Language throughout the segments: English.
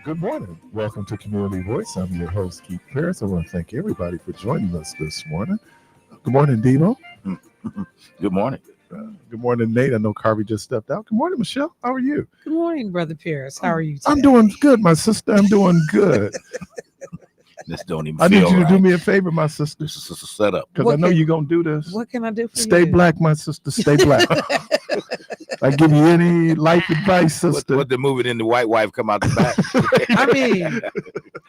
Good morning. Welcome to Community Voice. I'm your host, Keith Parris. I want to thank everybody for joining us this morning. Good morning, Devo. Good morning. Good morning, Nate. I know Carvey just stepped out. Good morning, Michelle. How are you? Good morning, Brother Parris. How are you today? I'm doing good, my sister. I'm doing good. This don't even I feel need you to right. do me a favor, my sister. This is a setup. Because I know you're going to do this. What can I do for you? Stay black, my sister. Stay black. I give you any life advice, sister. What the movie in the white wife come out the back? I mean,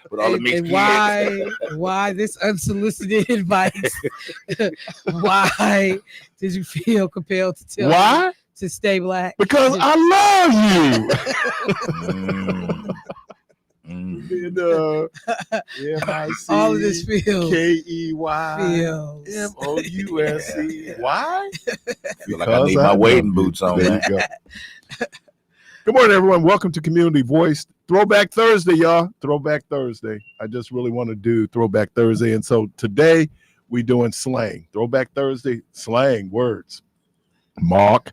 with all the mixed and why this unsolicited advice? Why did you feel compelled to tell me to stay black? Because I love you. All of this feels KEYMOUSE. Why? Feel like I need my wading boots on. There you go. Good morning, everyone. Welcome to Community Voice. Throwback Thursday, y'all. Throwback Thursday. I just really want to do Throwback Thursday. And so today we doing slang. Throwback Thursday, slang words. Mark.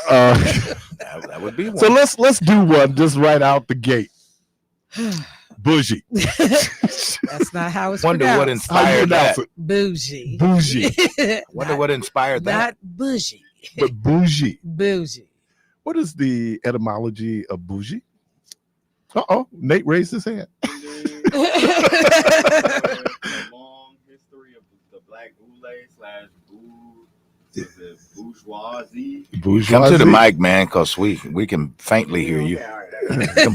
That would be one. So let's do one just right out the gate. Bougie. That's not how it's Wonder pronounced. what inspired that. Bougie. Bougie. Wonder what inspired that. Not bougie. But bougie. Bougie. What is the etymology of bougie? Uh-oh. Nate raised his hand. A long history of the black bourgeoisie. Come to the mic, man, because we can faintly hear you.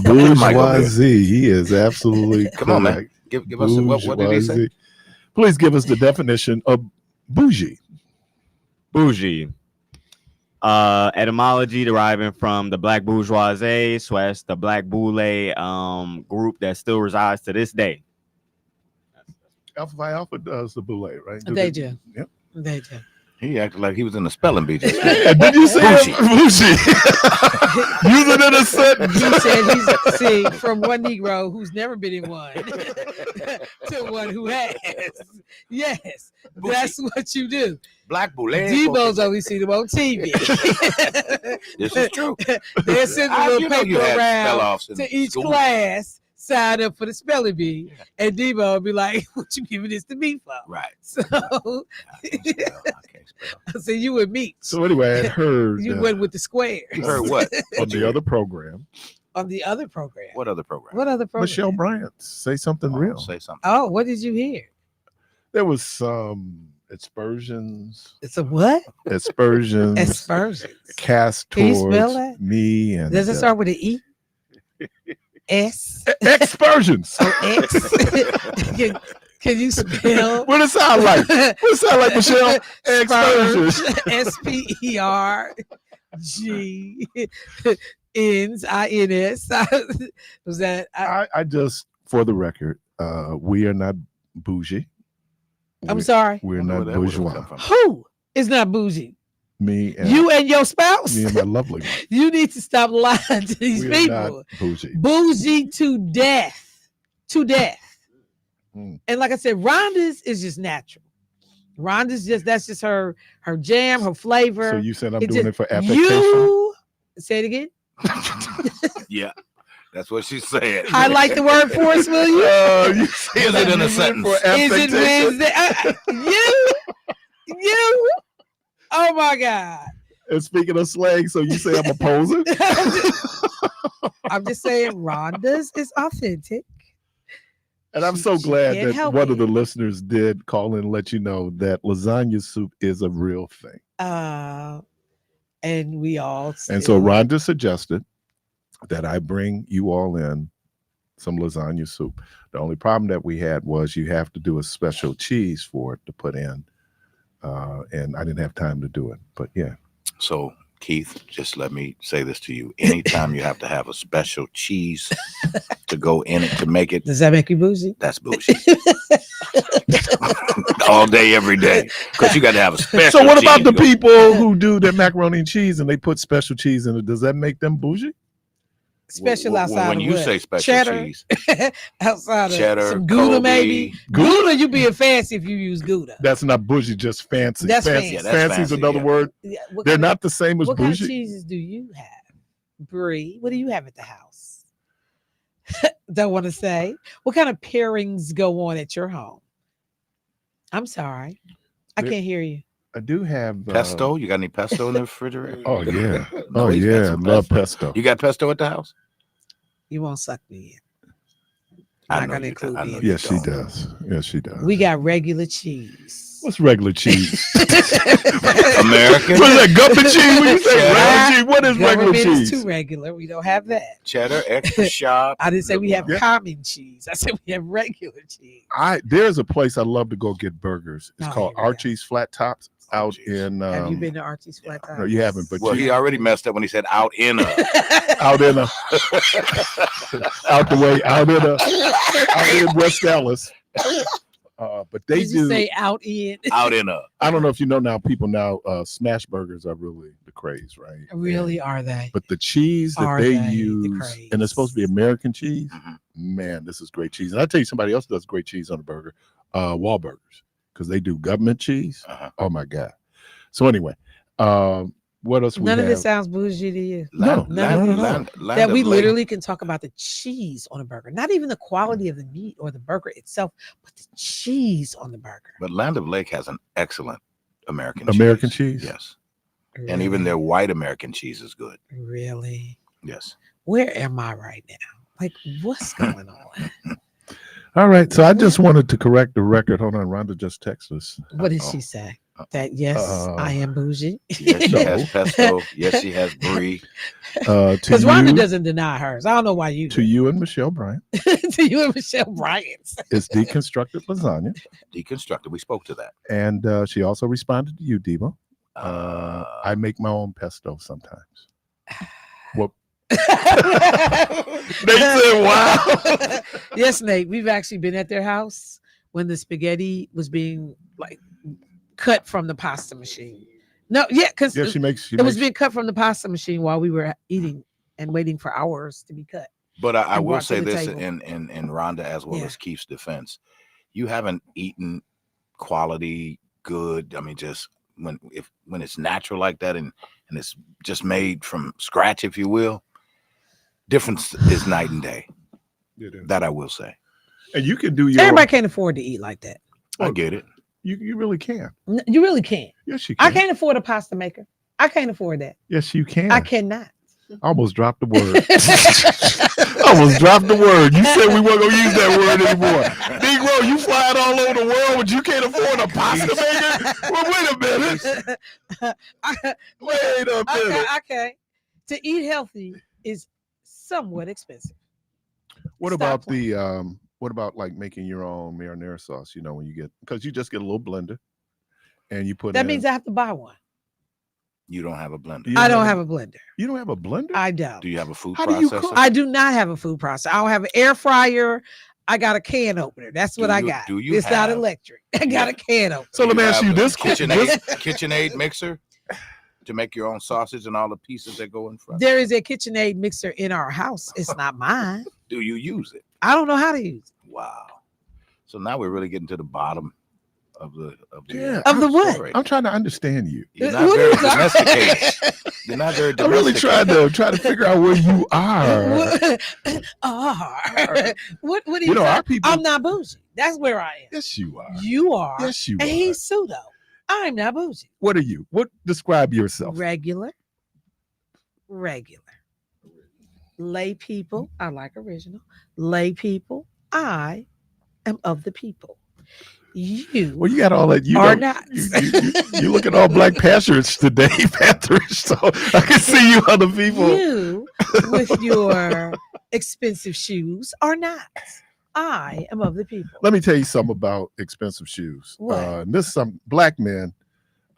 Bourgeoisie. He is absolutely Come on, man. Give us what did he say? Please give us the definition of bougie. Bougie. Etymology deriving from the black bourgeoisie / the black boule group that still resides to this day. Alpha Phi Alpha does the boule, right? They do. Yep. They do. He acted like he was in the spelling bee. Just did you say bougie? Use it in a sentence. He said he's from one Negro who's never been in one to one who has. Yes, bougie. That's what you do. Black boule. Debo's only seen him on TV. This is true. They're sending a little paper around to each school. Class. Sign up for the spelling bee, and Debo will be like, "What you giving this to me for?" Right. So, I can't spell. So you and me. So anyway, I heard you went with the squares. You heard what on the other program? On the other program. What other program? What other program? Michelle Bryant, say something real. Say something. Oh, what did you hear? There was some aspersions, It's a what? aspersions, Aspersions. cast Can you spell towards that? me and Does it start with an E? S? expersions. Oh, X? Can you spell? What does it sound like? What does it sound like, Michelle? Expersions. SPERGNS. Was that? I just, for the record, we are not bougie. I'm sorry. We're Wonder not where that would've bourgeois. come from. Who is not bougie? Me and You and your spouse? me and my lovely wife. You need to stop lying to these We are people. not bougie. Bougie to death. To death. Mm. And like I said, Rhonda's is just natural. Rhonda's that's just her jam, her flavor. So you said I'm It doing just- it for affectation? You say it again. Yeah, that's what she said. Highlight the word for us, will you? You Is it in a sentence? For Is it affectation? Wednesday? You. Oh my God. And speaking of slang, so you say I'm a poser? I'm just saying, Rhonda's is authentic. And I'm so She glad can't that help one of the it. listeners did call in and let you know that lasagna soup is a real thing. And we all. And so still- Rhonda suggested that I bring you all in some lasagna soup. The only problem that we had was you have to do a special cheese for it to put in. And I didn't have time to do it. But yeah. So, Keith, just let me say this to you. Anytime you have to have a special cheese to go in it to make it, Does that make you bougie? that's bullshit. All day, every day. Because you got to have a special So what about cheese the to go- people who do their macaroni and cheese and they put special cheese in it? Does that make them bougie? Special Well, outside when of you what? say special Cheddar? cheese, Outside of cheddar, some Gouda, Kobe. maybe. Gouda, you being fancy if you use Gouda. That's not bougie, just fancy. That's fancy. fancy. Yeah, that's Fancy is fancy, another yeah. word. Yeah, what They're kind of- not the same as What kind of bougie. cheeses do you have? Brie, what do you have at the house? Don't want to say. What kind of pairings go on at your home? I'm sorry. I There- can't hear you. I do have Pesto? You got any pesto in the refrigerator? Oh yeah. No, Oh he's got yeah. some Love pesto. You got pesto at the house? You won't suck me in. I Not know gonna you include don't. I me know in you Yes, she don't. does. Yes, she does. We got regular cheese. What's regular cheese? American? What is that? Government cheese? When you say Cheddar. regular cheese, what is regular Government is cheese? too regular. We don't have that. Cheddar, extra sharp. I didn't say we have Yeah. common cheese. I said we have regular cheese. There's a place I love to go get burgers. It's Oh, called here we go. Archie's Flat Tops out Jeez. in. Have you been to Archie's Flat Top? No, you haven't. But Well, you, he already messed up when he said out in a. out in a out the way, out in West Dallas. But they Did you do. say out in? Out in a. I don't know if you know now. People now smash burgers are really the craze, right? Really, are they? But the cheese that Are they they the use, craze? and it's supposed to be American cheese. Mhm. Man, this is great cheese. And I tell you, somebody else does great cheese on a burger, Wahlburgers, because they do government cheese. Uh-huh. Oh my god! So anyway, what else we None have? of this sounds bougie to you. No, none of no. That we literally can talk about the cheese on a burger, not even the quality of the meat or the burger itself, but the cheese on the burger. But Land of Lake has an excellent American cheese? Yes. And even their white American cheese is good. Really, Yes. where am I right now? Like, what's going on? All right, so I just wanted to correct the record. Hold on, Rhonda just texted us. What did she say? That yes, I am bougie. Yes, she No. has pesto. Yes, she has brie. Because Rhonda doesn't deny hers. I don't know why you To do. you and Michelle Bryant, To you and Michelle Bryant. it's deconstructed lasagna, Deconstructed. We spoke to that. and she also responded to you, Debo. I make my own pesto sometimes. Well, They said, "Wow." Yes, Nate. We've actually been at their house when the spaghetti was being like cut from the pasta machine. No, yeah, because yeah, she makes. it was being cut from the pasta machine while we were eating and waiting for hours to be cut. But I and will brought to say the this table. in Rhonda as well Yeah. as Keith's defense. You haven't eaten quality good. I mean, just when it's natural like that and it's just made from scratch, if you will, difference is night and day. That I will say. And you can do your. Everybody can't afford to eat like that. I get it. You really can. You really can't. Yes, you can. I can't afford a pasta maker. I can't afford that. Yes, you can. I cannot. I almost dropped the word. Almost dropped the word. You said we weren't gonna use that word anymore. Negro, you flying all over the world, but you can't afford a pasta maker. Well, wait a minute. Wait a minute. Okay. To eat healthy is somewhat expensive. What Stop about what about like making your own marinara sauce? You know, when you get, because you just get a little blender and you put That in, means I have to buy one. You don't have a blender. You I don't have a blender. You don't have a blender? I don't. Do you have a food How do you processor? cook? I do not have a food processor. I don't have an air fryer. I got a can opener. That's what Do I you- got. do you It's not have- electric. I got a can opener. So let me ask have you the this KitchenAid mixer to make your own sausage and all the pieces that go in front. There is a KitchenAid mixer in our house. It's not mine. Do you use it? I don't know how to use it. Wow. So now we're really getting to the bottom of the Yeah, Of the what? story. I'm trying to understand you. You're What not are very you talking- domesticated. You're not very I'm really domesticated. trying to figure out where you are. What do You know, our say? people. I'm not bougie. That's where I am. Yes, you are. You are. Yes, you And are. he's pseudo. I'm not bougie. What are you? What describe yourself? Regular. Lay people. I like original. Lay people. I am of the people. You Well, you got all that. You are know, not. you look at all black Panthers today, Panthers. So I can see you other people. You with your expensive shoes are not. I am of the people. Let me tell you something about expensive shoes. What? And this is some black men,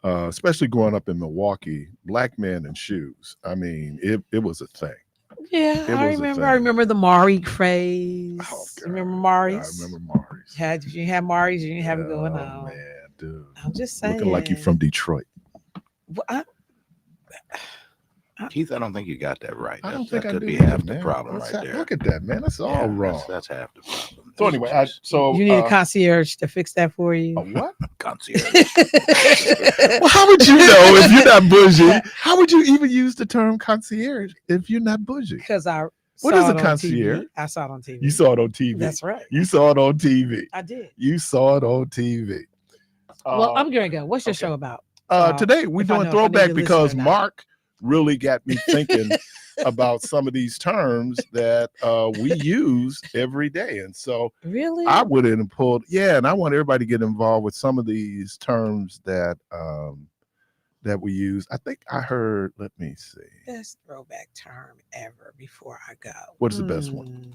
especially growing up in Milwaukee, black men and shoes. I mean, it was a thing. Yeah, It I was a remember. thing. I remember the Mari craze. Oh, God. Remember I Mari's? remember Maury's. If you had Mari's, you didn't have it going Oh, on. man, dude. I'm just saying. Looking like you from Detroit. Well, Keith, I don't think you got that right. I don't That think I could do be either, half the man. problem What's right that? there. Look at that, man. That's all Yeah, wrong. That's half the problem. So anyway, you need a concierge to fix that for you. a what? concierge. Well, how would you know if you're not bougie? How would you even use the term concierge if you're not bougie? Because I What saw is a it on concierge? TV. I saw it on TV. You saw it on TV. That's right. You saw it on TV. I did. You saw it on TV. Well, I'm gonna go. What's your okay. show about? Today we're if I doing know if I need throwback to listen because or not. Mark really got me thinking about some of these terms that we use every day. And so Really? I went in and pulled, and I want everybody to get involved with some of these terms that that we use. I think I heard, let me see. Best throwback term ever before I go. What is the best one?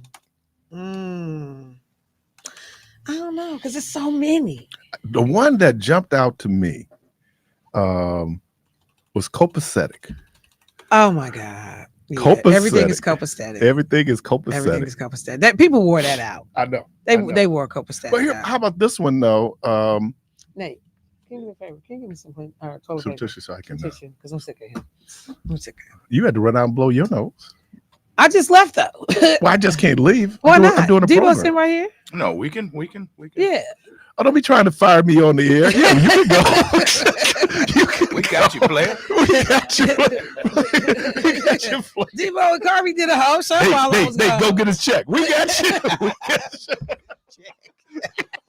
I don't know because there's so many. The one that jumped out to me was copacetic. Oh my God. Yeah, Copacetic. everything is copacetic. Everything is copacetic. Everything is copacetic. That people wore that out. I know. They I know. they wore copacetic. But here, out. how about this one though? Nate, can you do me a favor? Can you give me some toilet Some paper? tissue so I can. Some tissue, because I'm sick of him. I'm sick of him. You had to run out and blow your nose. I just left though. Well, I just can't leave. Why I'm not? doing a Debo's program. sitting right here. No, we can. Yeah. Oh, don't be trying to fire me on the air. Yeah, you can go. You can We got you, player. We got you. We got you. Debo and Carvey did a whole show while I was Hey, gone. go get his check. We got you. We got you.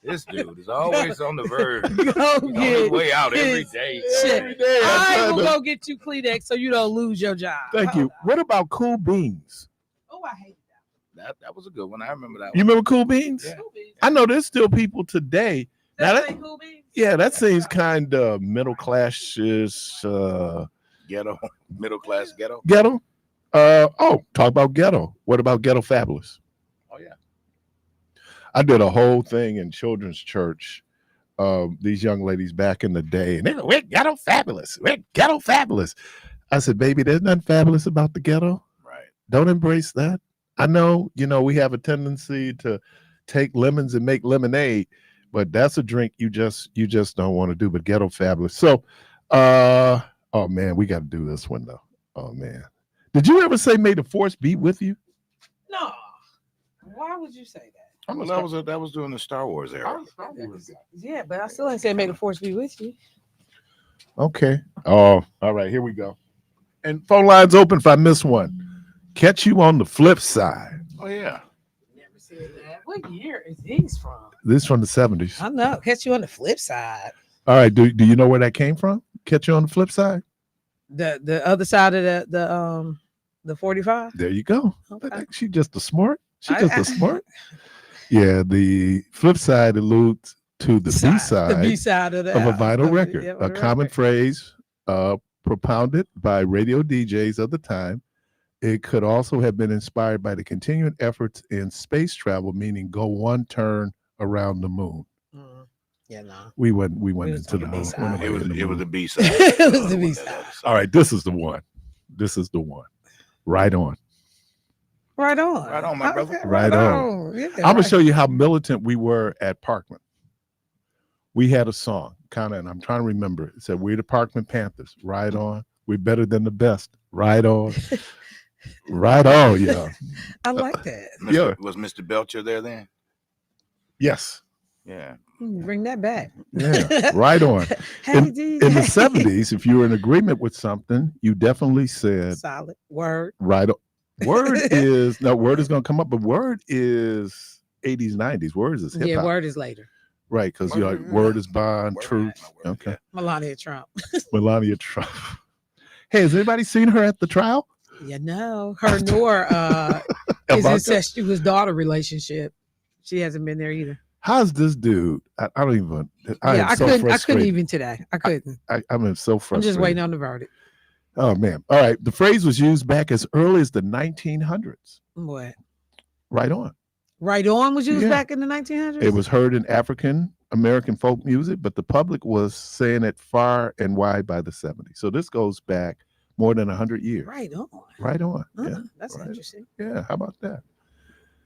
This dude is always on the verge. Go He's on his get way out every his day. check. Every day I'm I trying will to- go get you Kleenex so you don't lose your job. Thank you. What about cool beans? Oh, I hate That was a good one. I remember that You one. remember cool beans? Yeah. Cool Beans. I know there's still people today. Now That's that- like Cool Beans. Yeah, that seems kind of middle class-ish, Ghetto, middle class ghetto. ghetto. Talk about ghetto. What about ghetto fabulous? Oh yeah. I did a whole thing in children's church. These young ladies back in the day, and they were, we're ghetto fabulous. We're ghetto fabulous. I said, baby, there's nothing fabulous about the ghetto. Right. Don't embrace that. I know, we have a tendency to take lemons and make lemonade, but that's a drink you just don't want to do. But ghetto fabulous. So, oh man, we got to do this one though. Oh man, did you ever say "May the Force be with you"? No. Why would you say that? Well, that was during the Star Wars era. Yeah, but I still ain't saying may the force be with you. Okay. Oh, all right. Here we go. And phone lines open if I miss one. Catch you on the flip side. Oh yeah. Never said that. What year is these from? This is from the 70s. I know. Catch you on the flip side. All right. Do you know where that came from? Catch you on the flip side? The other side of the The 45. There you go. Okay. She just a smart. She I- just I- a smart. Yeah, the flip side alludes to the B The side B side of the of a album. vinyl record, Yeah, of a the common record. phrase propounded by radio DJs of the time. It could also have been inspired by the continuing efforts in space travel, meaning go one turn around the moon. Mm. Yeah, no. We went was into the on the moon. B-side. Went away It was in the it was moon. the B side. It was the B-side. All right, this is the one. This is the one. Right on. Right on. Right on, my brother. Okay, Right on. Yeah, I'm gonna right. show you how militant we were at Parkman. We had a song, kind of, and I'm trying to remember. It said, "We're the Parkman Panthers. Right on. We're better than the best. Right on. Right on, yeah. I like that. Yeah. Was Mr. Belcher there then? Yes. Yeah. Bring that back. Yeah. Right on. Hey, In DJ. the 70s, if you were in agreement with something, you definitely said Solid word. right on. Word is gonna come up, but word is 80s, 90s. Words is hip Yeah, hop. word is later. Right, because you're like word is bond, Word, truth. my word, Okay. Melania Trump. Melania Trump. Hey, has anybody seen her at the trial? You know, her nor his Ivanka? incestuous daughter relationship. She hasn't been there either. How's this dude? I don't even. I am so couldn't. I frustrated. couldn't even today. I couldn't. I'm so frustrated. I'm just waiting on the verdict. Oh man! All right, the phrase was used back as early as the 1900s. What? Right on. Right on was used Yeah. back in the 1900s. It was heard in African American folk music, but the public was saying it far and wide by the 70s. So this goes back more than 100 years. right on. Right on. Yeah. That's right. interesting. Yeah. How about that?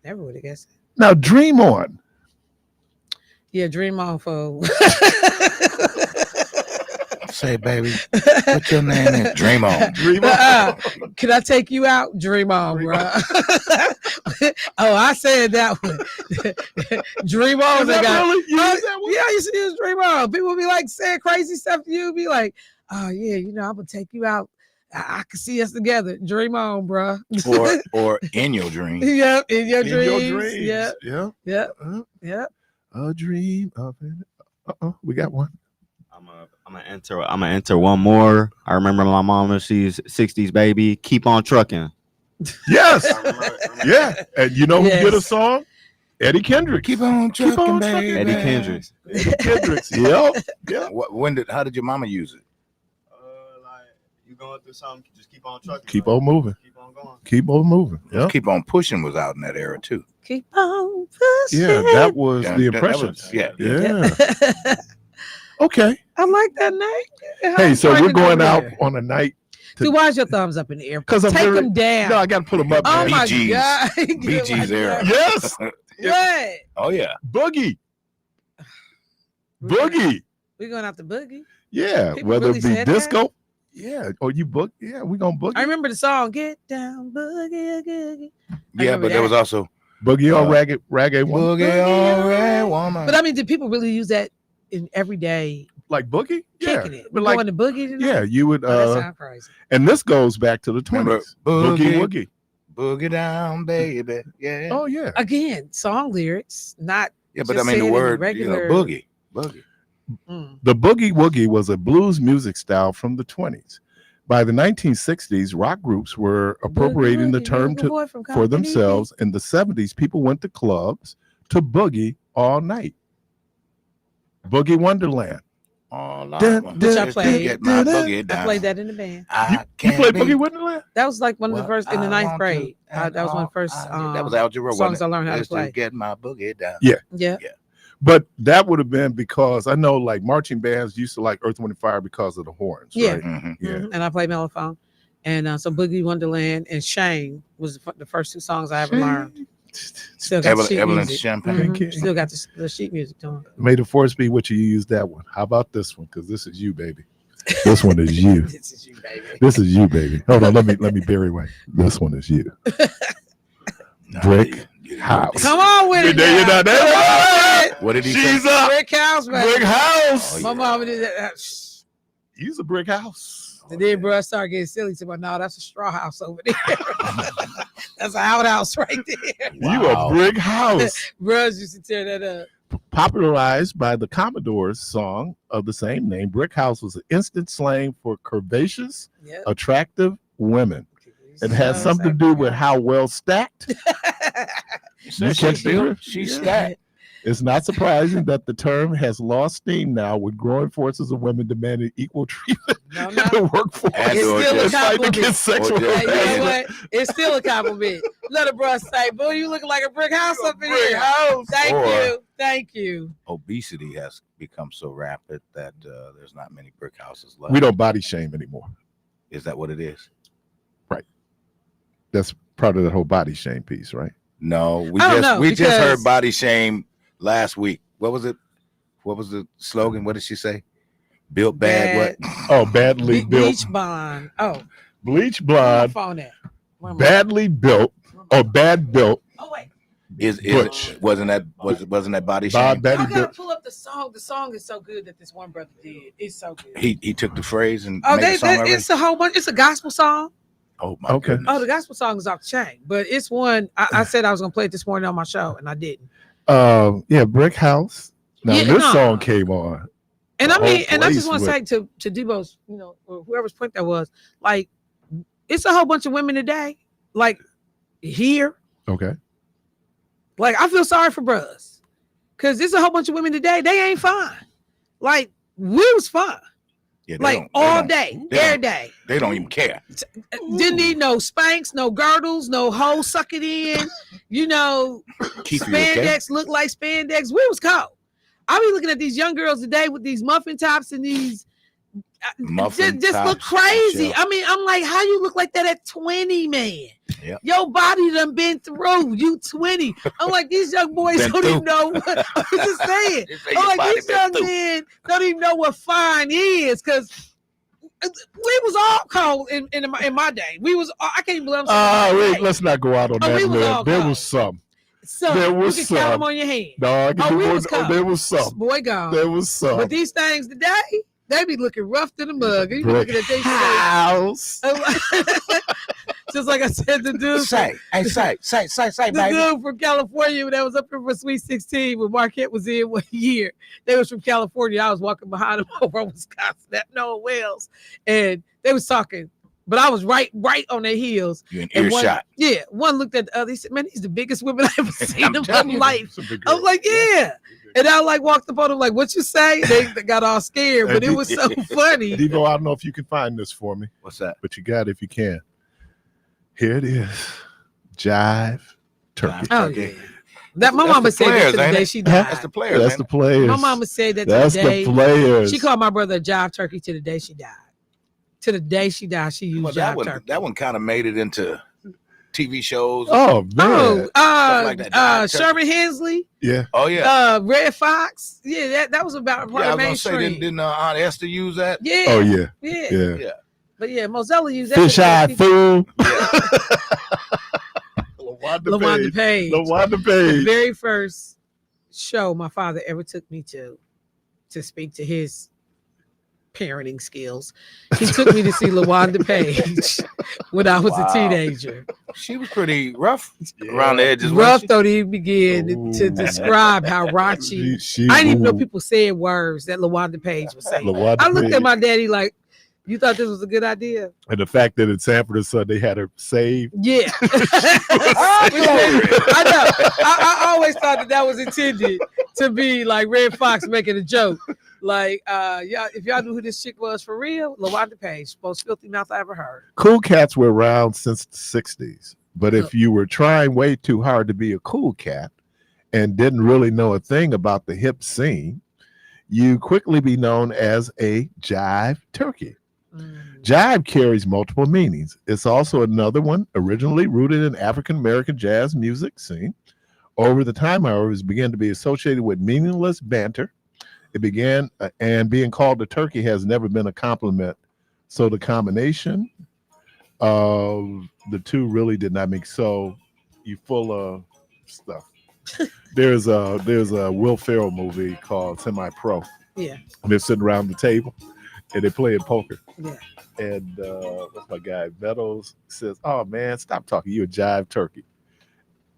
Never would have guessed it. Now, Dream On. Yeah, dream on, folks. Say, baby, what's your name? Is? Dream on. Dream Can I take you out? Dream on, Dream bro. Oh, I said that one. Dream on. Is that really? You Oh, use that one? yeah, I used to use dream on. People be like saying crazy stuff to you. Be like, oh yeah, I'm gonna take you out. I can see us together. Dream on, bro. Or in your dream. Yep, in your In dreams. your dreams. Yep, Yeah. yep, Uh, yep. a dream of it. We got one. I'm gonna enter one more. I remember my mama. She's 60s baby. Keep on trucking. Yes. Yeah. And you know who Yes. did a song? Eddie Kendricks. Keep on trucking, on baby. trucking. Eddie Kendricks. Eddie Kendricks. Yep. Yep. How did your mama use it? Like you going through something, just keep on trucking. Keep like, on moving. Keep on going. Keep on moving. Yep. Keep on pushing was out in that era too. Keep on pushing. Yeah, that was Yeah, the that impressions. was- yeah. Yeah. Okay. I like that name. Hey, so Bring we're it going over out there. on a night. So why's your thumbs up in the air? 'Cause I'm Take very- them down. No, I got to put them up. Oh man. my BGs. God. BG's era. Yes. What? Oh yeah. Boogie. Boogie. We're going out to boogie. Yeah. People Whether really it be said that? disco. Yeah. Or you book. Yeah, we're going to boogie. I remember the song "Get Down Boogie Boogie." Yeah, remember but there was that. also Boogie on Uh, reggae one. Boogie on Red Woman. But I mean, did people really use that in everyday Like boogie? Yeah. kicking it? But We like, going to boogie tonight? yeah, you would. Oh, that sounds crazy. And this goes back to the 20s. Remember, Boogie Boogie. Woogie. Boogie down, baby. Yeah. Oh, yeah. Again, song lyrics, not yeah, but I just mean say it the in word, regular- boogie. Boogie. The boogie woogie was a blues music style from the 20s. By the 1960s, rock groups were appropriating the Boogie, term Boogie Boy from for Company. themselves. In the 70s, people went to clubs to boogie all night. Boogie Wonderland. All Dun, I dun, want Which is I to played. get my Dun, boogie I down. played that in the band. You can't played be Boogie Wonderland? That was like one of the what first in the I ninth want grade. to, and That was one of the all first I need. That was algebra, songs wasn't I it? learned how to Is play. get my boogie down. Yeah. Yeah. But that would have been because I know like marching bands used to like Earth, Wind, and Fire because of the horns. Yeah. Right? Mhm. Yeah. Mhm. And I played mellophone. And so Boogie Wonderland and Shane was the first two songs I ever learned. Still got the sheet Evelyn music. Champagne. Mhm. Still got the sheet music going. May the force be with you. Use that one. How about this one? Because this is you, baby. This one is you. This is you, baby. This is you, baby. Hold on, let me bury away. This one is you. Nah, Brick you- house. Come on with it. There you now. go. Come on with it. What did he She's say? a Brick house, baby. brick house. Oh, My yeah. mama did that. Use a brick house. And then, bro, I started getting silly to my, no, that's a straw house over there. That's an outhouse right there. You a Wow. brick house. Bros used to tear that up. Popularized by the Commodores' song of the same name, brick house was an instant slang for curvaceous, Yep. attractive women. It has something to do with how well stacked. You said catch she's the built. drift? She's Yeah. stacked. It's not surprising that the term has lost steam now, with growing forces of women demanding equal treatment No, in no. the workworkforce. And It's or still a just- Fighting compliment. against sexual Or just- Hey, you know harassment. what? It's still a compliment. Let a bruh say, "Boy, you looking like a brick house up in Brick here." house. Thank Or- you, thank you. Obesity has become so rapid that there's not many brick houses left. We don't body shame anymore. Is that what it is? That's part of the whole body shame piece, right? No, we I don't just know, we just because- heard body shame last week. What was it? What was the slogan? What did she say? Built bad. What? Oh, badly built, Bleach bond. Oh, bleach where my blonde, phone at? Where am I? badly built, or bad built, Oh wait, Is Butch. it, wasn't that body Bob shame? Betty I gotta built. pull up the song. The song is so good that this one brother did. It's so good. He took the phrase and Oh, made a song already? it's a whole bunch. It's a gospel song. Oh my Okay. goodness. Oh, the gospel song is off the chain, but it's one. I said I was gonna play it this morning on my show, and I didn't. Yeah, Brick House. Now Yeah, this no. song came on. And The I mean, whole and I just place want to say to Debo's, or whoever's point that was, like, it's a whole bunch of women today, like here. Okay. Like, I feel sorry for brothers, cause there's a whole bunch of women today. They ain't fine. Like, we was fine. Yeah, they Like don't- all they day, don't- they every don't- day. They don't even care. Didn't need no spanks, no girdles, no hoe suck it in. Keith, you okay? Spandex look like spandex. We was cold. I be looking at these young girls today with these muffin tops and these Muffin just look tops, crazy. Michelle. I mean, I'm like, how you look like that at 20, man? Yep. Your body done been through. You 20. I'm like, these young boys Been don't even know what I'm just saying. They say I'm your like, body these been young through. men don't even know what fine is, because we was all cold in my day. We was, I can't even believe I'm saying Wait, that. let's not go out on Oh, that we was all limb. There cold. was some. So there you was can count some. them on your hand. No, I can Oh, do we more. was cold. There was some. Boy, gone. There was some. But these things today, they be looking rough to the mug. You be Brick looking at these house. just like I said, the dude, Say, the dude from California that was up here for Sweet 16 when Marquette was in one year. They was from California. I was walking behind them over in Wisconsin at Noah Wells, and they was talking, but I was right on their heels. You in And earshot. one looked at the other. He said, "Man, he's the biggest women I've ever seen I'm in telling my you. life." It's a big I was girl. like, "Yeah." And I like walked up on him like, "What you say?" They got all scared, but it was so funny. Devo, I don't know if you can find this for me, What's that? but you got it if you can. Here it is. Jive Turkey. Oh Okay. yeah, that my That's mama the said that players, to the ain't day it? she That's died. the players. That's ain't the it? players. My mama said that to That's the day the players. she called my brother a jive turkey to the day she died. To the day she died, she used Well, jive turkey. that one kind of made it into TV shows. Oh man. Oh, like that, jive turkey. Sherman Hensley, Yeah. Oh yeah. Red Fox. Yeah, that was about part Yeah, I of was gonna say, mainstream. didn't Aunt Esther use that? Yeah. Oh yeah. Yeah. Yeah. Yeah. But yeah, Mozella used that. Fish eye fool. LaWanda Page. LaWanda The Page. very first show my father ever took me to speak to his parenting skills. He took me to see LaWanda Page when I was Wow. a teenager. She was pretty rough around the edges. Rough wasn't she? though he began to Ooh. describe how raunchy. She- I didn't even know ooh, people said words that LaWanda Page was saying. LaWanda I looked Page. at my daddy like, "You thought this was a good idea?" And the fact that in Sanford and Son they had her saved. Yeah. Glory. I know. I always thought that was intended to be like Red Fox making a joke. Like, y'all, if y'all knew who this chick was for real, LaWanda Page, most filthy mouth I ever heard. Cool cats were around since the 60s. But if you were trying way too hard to be a cool cat and didn't really know a thing about the hip scene, you quickly be known as a jive turkey. Jive carries multiple meanings. It's also another one originally rooted in African American jazz music scene. Over the time, however, it began to be associated with meaningless banter. It began, and being called a turkey has never been a compliment. So the combination of the two really did not make. So you full of stuff. There's a Will Ferrell movie called Semi Pro. Yeah. And they're sitting around the table and they're playing poker. Yeah. And what's my guy? Meadows says, "Oh man, stop talking. You're a jive turkey."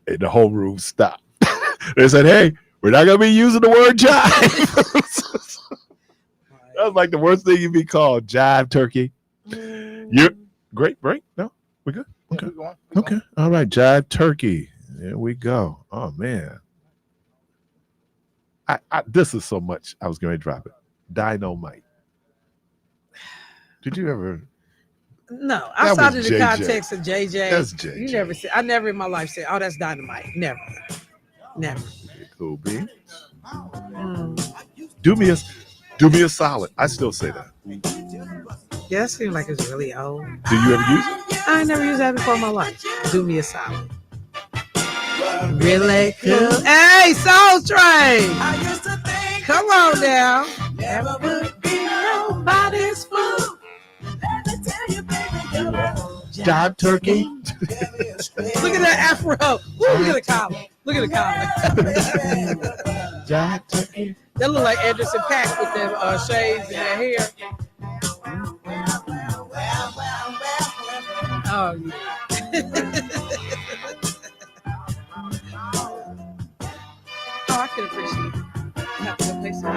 And the whole room stopped. They said, "Hey, we're not gonna be using the word jive." That was like the worst thing you'd be called, jive turkey. You're great break. No, we're good. Okay. Keep going. Okay. All right. Jive Turkey. There we go. Oh man. This is so much. I was going to drop it. Dynamite. Did you ever? No, I That saw was it in the JJ. context of JJ. That's JJ. You never said. I never in my life said, "Oh, that's Dynamite." Never. Cool beans. Mm. Do me a solid. I still say that. Yeah, that seems like it's really old. Do you ever use it? I never used that before in my life. Do me a solid. Really cool. Hey, Soul Train. Come on now. Never would be nobody's fool. Jive Turkey. Look at that afro. Ooh, look at the collar. Look at the collar. Jive Turkey. That look like Anderson Paak with them shades in their hair. Oh, yeah. Oh, I can appreciate it. I have to go play some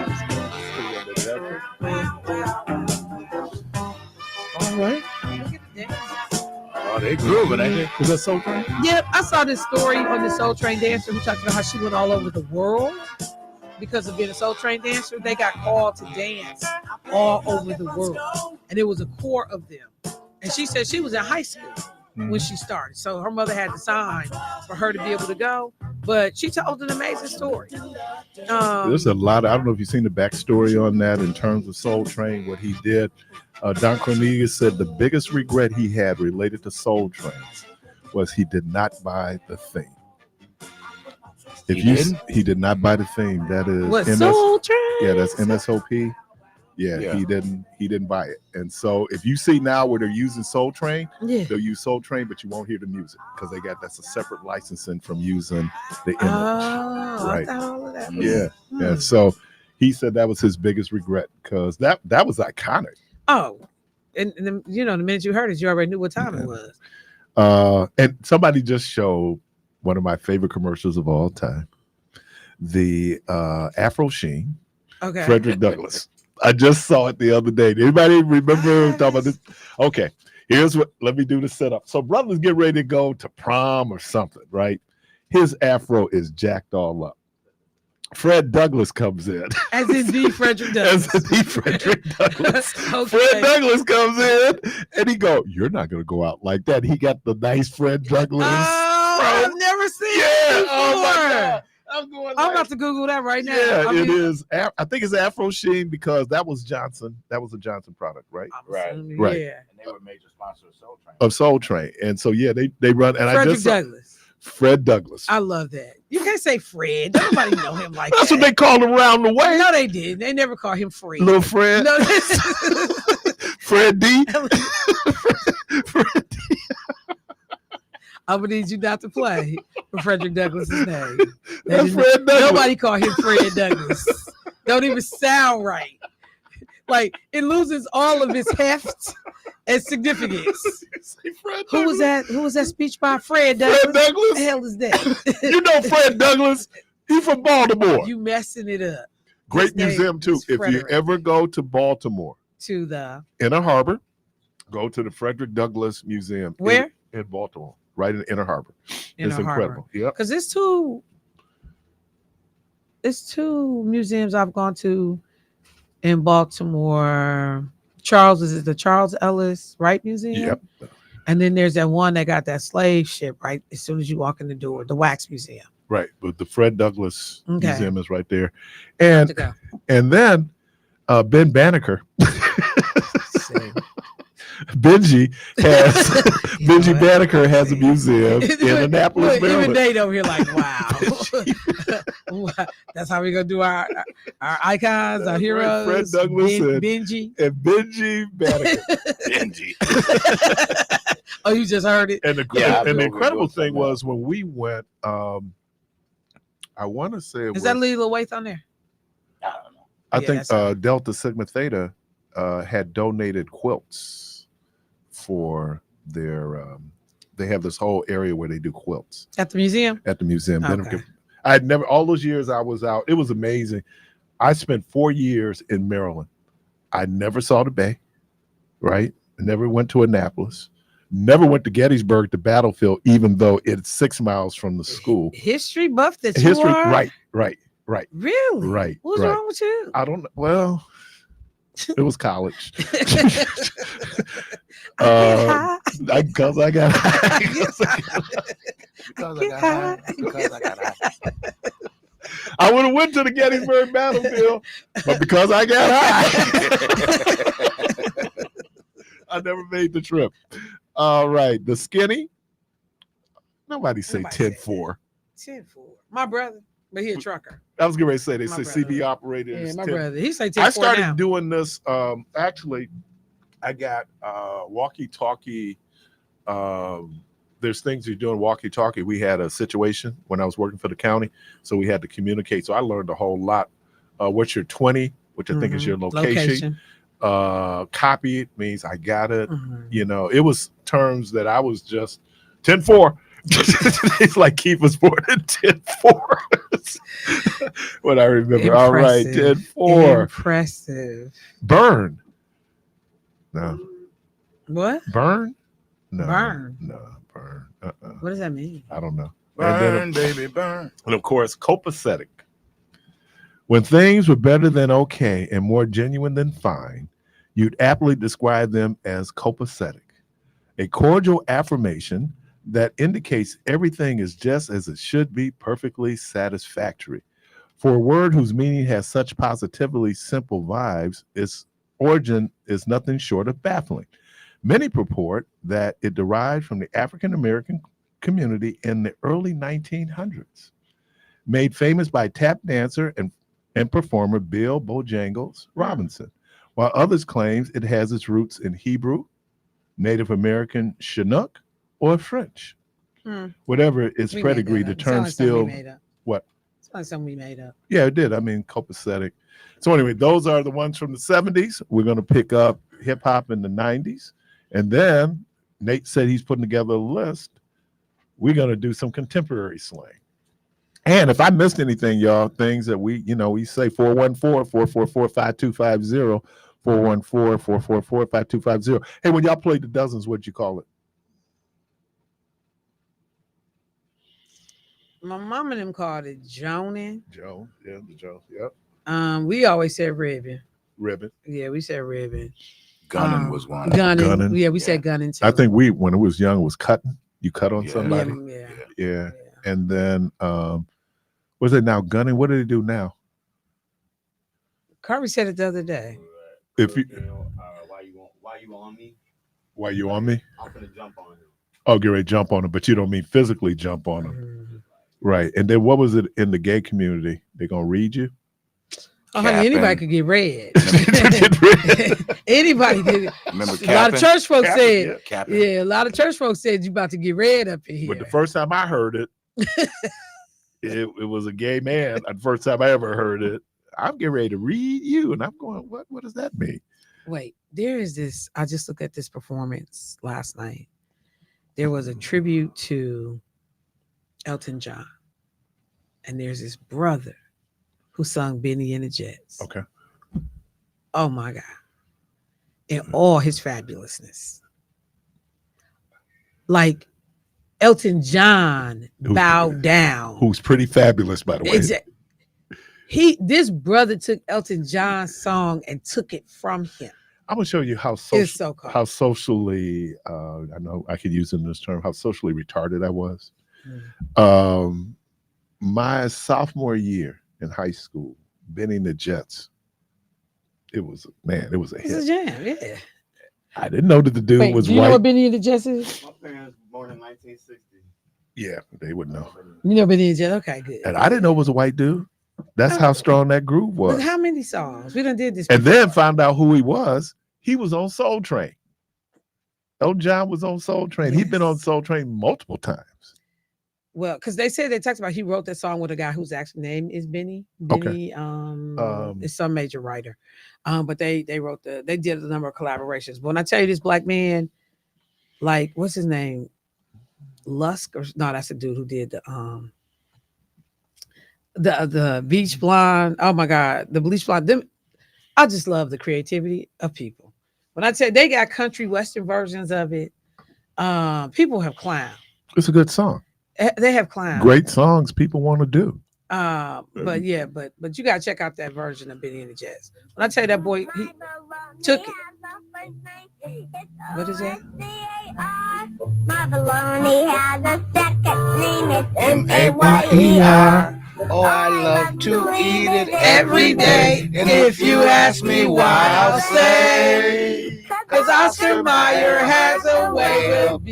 All right. music. Oh, they grooving, ain't they? Is that Soul Train? Yep, I saw this story on the Soul Train dancer who talked about how she went all over the world because of being a Soul Train dancer. They got called to dance all over the world, and it was a corps of them. And she said she was in high school when she started, so her mother had to sign for her to be able to go. But she told an amazing story. There's a lot. I don't know if you've seen the backstory on that in terms of Soul Train, what he did. Don Cornelius said the biggest regret he had related to Soul Train was he did not buy the theme. He did not buy the theme. That is What, Soul Train? Yeah, that's MSOP. Yeah, Yeah. he didn't buy it. And so if you see now where they're using Soul Train, Yeah. they'll use Soul Train, but you won't hear the music because that's a separate licensing from using the image. Oh, Right. I thought all of that was, Yeah. Yeah. So he said that was his biggest regret because that was iconic. Oh, and the minute you heard it, you already knew what time it was. And somebody just showed one of my favorite commercials of all time, the Afro Sheen, Okay. Frederick Douglass. I just saw it the other day. Anybody remember talking about this? Okay, let me do the setup. So brothers get ready to go to prom or something, right? His afro is jacked all up. Fred Douglass comes in. As in the Frederick Douglass. As in the Frederick Douglass. Okay. Fred Douglass comes in and he go, "You're not going to go out like that." He got the nice Fred Douglass. Oh, I've never seen Yeah. it Oh my before. God. I'm about to Google that right now. Yeah, it is. I think it's Afro Sheen because that was Johnson. That was a Johnson product, right? Right. Right. Yeah. And they were major sponsor of Soul Train. Of Soul Train. And so yeah, they run. And Frederick I just saw Douglass. Fred Douglass. I love that. You can't say Fred. Nobody know him like That's that. what they called him around the way. No, they did. They never call him Fred. Little Fred. No, Fred D. I'm gonna need you not to play for Frederick Douglass's name. That's Fred Douglass. Nobody call him Fred Douglass. Don't even sound right. Like it loses all of its heft and significance. Who was that? Who was that speech by Fred Douglass? Fred Douglass? What the hell is that? You know Fred Douglass. He's from Baltimore. You messing it up. Great His name museum too. is If you Frederick. ever go to Baltimore, To the Inner Harbor, go to the Frederick Douglass Museum. Where? In Baltimore, right in Inner Harbor. Inner It's Harbor. incredible. Yep. Because it's two museums I've gone to in Baltimore. Is it the Charles Ellis Wright Museum? Yep. And then there's that one that got that slave ship right as soon as you walk in the door, the Wax Museum. Right. But the Fred Douglass Okay. Museum is right there. Have to And go. and then Ben Banneker. Same. Benji Banneker has a museum in Annapolis, Look, even Maryland. they over here like, wow. That's how we gonna do our icons, our That's right, heroes. Fred Douglass and- Benji. And Benji Banneker. Benji. Oh, you just heard it. And the, Yeah, and the I'll incredible go thing somewhere. was when we went, I want to say it Is was, that Lila Waith on there? I don't know. I Yeah, think that's- Delta Sigma Theta had donated quilts for their. They have this whole area where they do quilts At the museum? at the museum. Okay. I had never all those years I was out. It was amazing. I spent 4 years in Maryland. I never saw the Bay, right? I never went to Annapolis. Never went to Gettysburg, the battlefield, even though it's 6 miles from the school. History buff that you History, are? right. Really? Right, What's right. wrong with you? I don't know. Well, it was college. I get high. Because I got high. Because I got high. Because I got high. I would have went to the Gettysburg battlefield, but because I got high, I never made the trip. All right, the skinny. Nobody say Nobody said 10-4. 10-4. My brother, but he a trucker. I was getting ready to say they My say brother. CB operator. Yeah, is my 10. brother. He say 10-4 I started now. doing this. Actually, I got walkie-talkie. There's things you're doing walkie-talkie. We had a situation when I was working for the county, so we had to communicate. So I learned a whole lot. What's your 20, which I think is your location. Copy it means I got it. You know, it was terms that I was just 10-4. It's like keep us more than 10-4. What I remember. All right, 10-4. Impressive. Burn. No. What? Burn? No. Burn. No, burn. What does that mean? I don't know. Burn, baby, burn. And of course, copacetic. When things were better than okay and more genuine than fine, you'd aptly describe them as copacetic, a cordial affirmation that indicates everything is just as it should be, perfectly satisfactory. For a word whose meaning has such positively simple vibes, its origin is nothing short of baffling. Many purport that it derived from the African American community in the early 1900s. Made famous by tap dancer and performer Bill Bojangles Robinson, while others claim it has its roots in Hebrew, Native American Chinook, or French. Whatever its We pedigree, made the that up. term Sound like something still we made up. what? It's like something we made up. Yeah, it did. I mean, copacetic. So anyway, those are the ones from the 70s. We're going to pick up hip hop in the 90s. And then Nate said he's putting together a list. We're going to do some contemporary slang. And if I missed anything, y'all, things that we say 414-444-5250, 414-444-5250. Hey, when y'all played the dozens, what'd you call it? My mom and them called it Joning. Joe. Yeah, the Joe. Yep. We always said ribbon. Ribbon. Yeah, we said ribbon. Gunning was one. Gunning. Yeah, we Yeah. said gunning too. I think when it was young, it was cutting. You cut on Yeah. somebody. Yeah. Yeah. And then what's it now? Gunning. What do they do now? Kirby said it the other day. If you Why you on me? Why you on me? I'm gonna jump on him. Oh, get ready to jump on him, but you don't mean physically jump on him. Mhm. Right. And then what was it in the gay community? They gonna read you? Oh, honey, anybody Capping. could get read. Get read. Anybody did. Remember A lot of capping? church folks Capping, said, yeah. Capping. yeah, a lot of church folks said you about to get read up in here. But the first time I heard it, it was a gay man. The first time I ever heard it, I'm getting ready to read you. And I'm going, what does that mean? Wait, there is this. I just looked at this performance last night. There was a tribute to Elton John. And there's this brother who sung Benny and the Jets. Okay. Oh my God. In all his fabulousness. Like Elton John bowed down. Who's pretty fabulous, by the way. Exactly. This brother took Elton John's song and took it from him. I'm gonna show you how It's so cool. how socially I know I could use in this term, how socially retarded I was. My sophomore year in high school, Benny and the Jets. It was a hit. It's a jam, yeah. I didn't know that the dude Wait, was do you white. know what Benny and the Jets is? My parents born in 1960. Yeah, they would know. You know Benny and the Jets? Okay, good. And I didn't know it was a white dude. That's how strong that groove was. But how many songs? We done did this. And before. then found out who he was. He was on Soul Train. Elton John was on Soul Train. He'd been on Yes. Soul Train multiple times. Well, because they talked about he wrote that song with a guy whose actual name is Benny. Okay. Benny, it's some major writer. But they did a number of collaborations. But when I tell you this black man, like what's his name? Lusk or no, that's the dude who did the Beach Blonde. Oh my God, the Bleach Blonde. Them, I just love the creativity of people. When I tell you, they got country western versions of it. People have clown. It's a good song. They have clown. Great songs people want to do. But yeah, but you gotta check out that version of Benny and the Jets. When I tell you that boy, he took it. What is that? My baloney has a second name. It's M-A-Y-E-R. Oh, I love to eat it every day. And if you ask me why, I'll say, Cause Oscar Mayer has a way of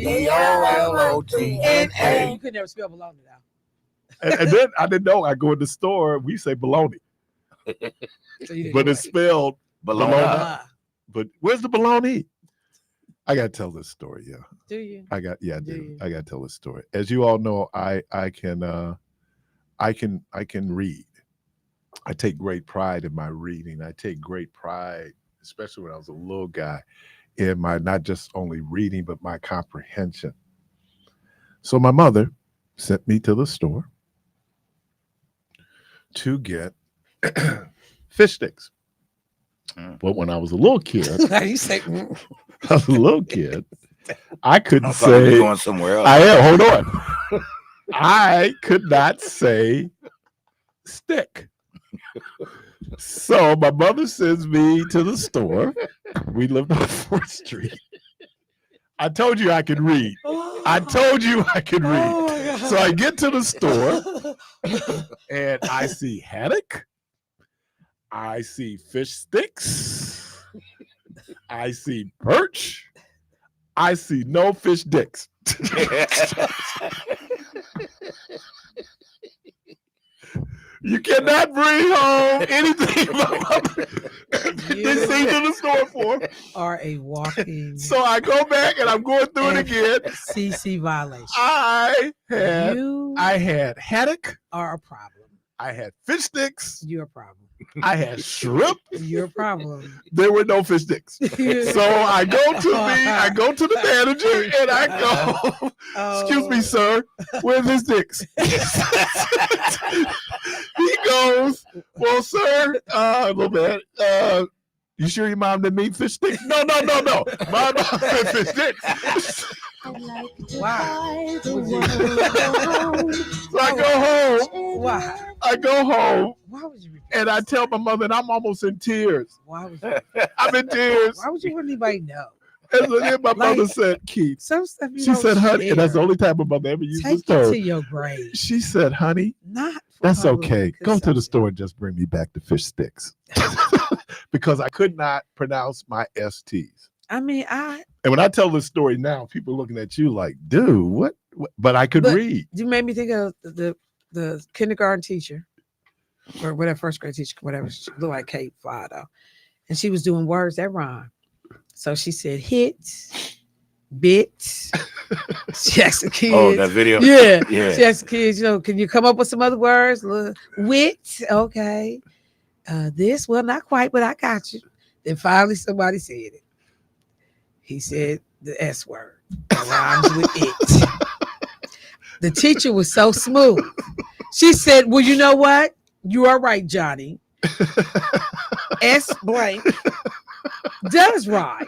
B-O-L-O-T-N-A. You could never spell baloney now. And then I didn't know. I go in the store, we say bologna, So you didn't but know it's it. spelled Bologna. Ah, But where's the bologna? I gotta tell this story. Yeah, do you? I Do do. you? I gotta tell this story. As you all know, I can read. I take great pride in my reading. I take great pride, especially when I was a little guy, in my not just only reading but my comprehension. So my mother sent me to the store to get fish sticks. But when I was a little kid, You say I was a little kid, I couldn't I thought you were say. going somewhere else. I am. Hold on. I could not say stick. So my mother sends me to the store. We lived on 4th Street. I told you I could read. I told you I could read. Oh my God. So I get to the store and I see haddock. I see fish sticks. I see perch. I see no fish dicks. You cannot bring home anything my mother they sent to the store for. Are a walking So I go back and I'm going through it again. CC violation. I had You haddock. are a problem. I had fish sticks. You're a problem. I had shrimp. You're a problem. There were no fish sticks. So I go to the manager and I go, excuse me, sir, where's his dicks? He goes, well, sir, a little bit. You sure your mom didn't mean fish sticks? No. My mom said fish sticks. Wow. So I go home. Why? I go home Why would you? and I tell my mother, and I'm almost in tears. Why would you? I'm in tears. Why would you want anybody to know? And then my mother Like, said, Keith, Some stuff you she don't said, honey, and that's the share. only time my mother ever used this Take it term. to your grave. She said, honey, Not. for that's public okay. Go to the consumption. store and just bring me back the fish sticks. Because I could not pronounce my STs. I mean, And when I tell this story now, people are looking at you like, dude, what? But I could But- read. you made me think of the kindergarten teacher or whatever, first grade teacher, whatever. She looked like Kate Fado, and she was doing words that rhyme. So she said hit, bit. She asked the kids. Oh, that video. Yeah. Yeah. She asked the kids, can you come up with some other words? Wit, okay. This, well, not quite, but I got you. Then finally somebody said it. He said the S word. It rhymes with it. The teacher was so smooth. She said, well, you know what? You are right, Johnny. S blank does rhyme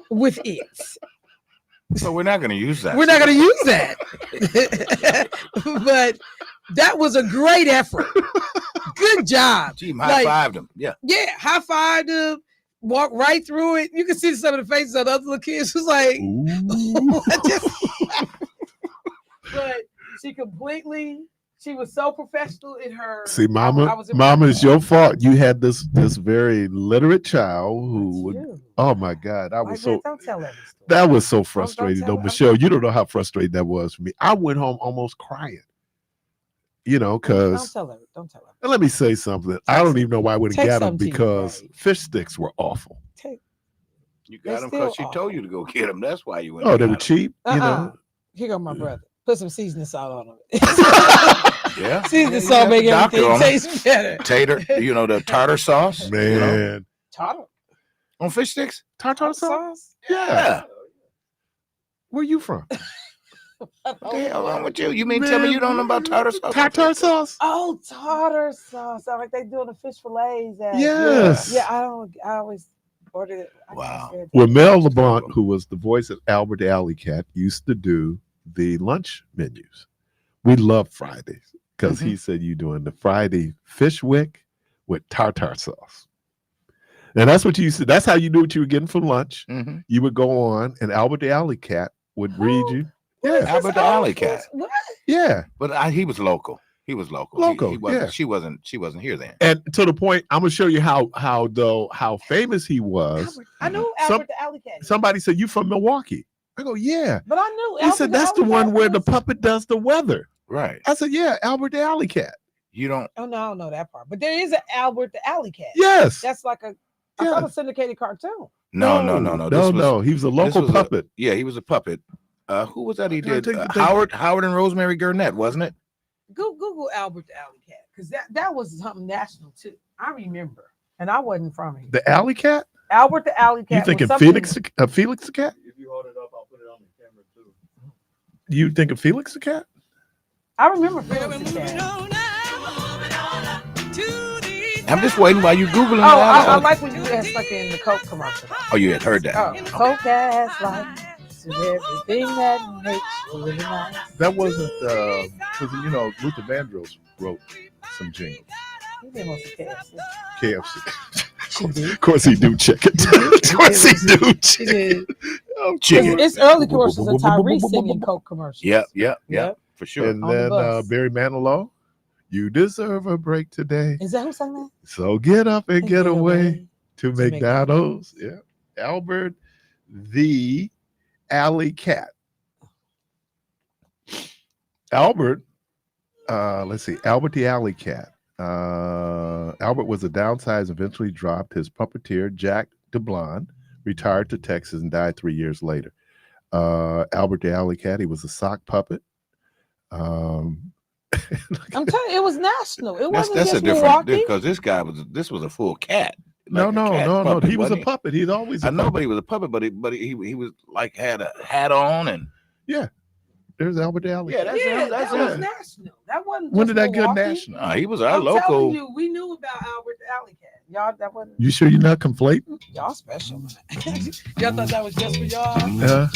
with it. So we're not going to use that. We're not going to use that. But that was a great effort. Good job. Team Like- high-fived him. Yeah. Yeah, high fived him, walked right through it. You can see some of the faces of the other little kids was like, what just but she was so professional in her. See, I mama, was mama, impressed. it's your fault. You had this very literate child who That's would. you. Oh my God, I Like, was man, so. don't tell every story. That was so Don't frustrating, tell though, her. Michelle. You don't know how frustrating that was for me. I went home almost crying. Don't Because tell her. Don't tell her. and let me say something. I don't even know why I would have Take got them something to your because grave. fish sticks were awful. Take You They're got him still because she awful. told you to go get him. That's why you went. Oh, and they were got 'em. cheap. You know. Here go my brother. Put some seasoning salt on them. Yeah. Seasoning Yeah, salt you make got the doctor everything on 'em. taste better. Tater, the tartar sauce. you know, Man, Tartar on fish sticks. tartar sauce. sauce. Yeah. Where you from? What the hell wrong with you? You mean tell me you don't know about tartar sauce? Tartar sauce. Oh, tartar sauce. Sound like they doing the fish fillets. Yes. Yeah, I always Or did I Wow. said that. Well, Mel LeBlanc, who was the voice of Albert the Alley Cat, used to do the lunch menus. We love Fridays because he said you doing the Friday fish wick with tartar sauce. And that's what you used to, that's how you knew what you were getting for lunch. Mm-hmm. You would go on and Albert the Alley Cat would read you. What is Yeah. Albert this the old Alley school- Cat. What? Yeah. But he was local. He was local. Local, He wasn't, yeah. She wasn't here then. And to the point, I'm gonna show you how famous he was. Albert. I knew Some- Albert the Alley Cat. is. Somebody said, "You from Milwaukee?" I go, "Yeah." But I knew. He Albert said, "That's the Alley one Cat where the was- puppet does the weather." Right. I said, "Yeah, Albert the Alley Cat." You don't. Oh no, I don't know that part. But there is an Albert the Alley Cat. Yes. That's like a. I Yeah. thought a syndicated cartoon. No. No. He was a local was a- puppet. Yeah, he was a puppet. Who was that? He I did think- Howard and Rosemary Gurnett, wasn't it? Google Albert the Alley Cat because that was something national too. I remember, and I wasn't from here. The Alley Cat? Albert the Alley Cat. You was thinking something- Felix the Cat? If you hold it up, I'll put it on the camera too. You think of Felix the Cat? I remember Felix the Cat. I'm just waiting while you Googling. Oh, I that. like when you asked like in the Coke commercial. Oh, you had heard that. Oh, Coke has life to everything that makes you live nice. That wasn't because Luther Vandross wrote some jingles. He did most of KFC. KFC. She did. Of course he do chicken. Of course he do She chicken. did. Oh, Chicken. It's early commercials of Tyrese singing Coke commercials. Yep. Yep. For sure. And On the then bus. Barry Manilow, you deserve a break today. Is that who sang that? So get up and get away to to McDonald's. Yeah. Albert the Alley Cat. Albert, let's see, Albert the Alley Cat. Albert was a downsized, eventually dropped his puppeteer, Jack DeBlond, retired to Texas and died 3 years later. Albert the Alley Cat, he was a sock puppet. I'm telling you, it was national. It That's wasn't a just different Milwaukee. because this was a full cat. No, Like a cat no. puppet, He was a wasn't puppet. He's always I a know, puppet. but he was a puppet, but he was like had a hat on and There's Albert the Alley Yeah, Cat. that's Yeah, him. That's that was him. national. That wasn't. When just did that go Milwaukee. national? Nah, he was our I'm telling local. you, we knew about Albert the Alley Cat. Y'all, that wasn't You sure you're not conflating? y'all special. Y'all thought that was just for y'all. Yeah.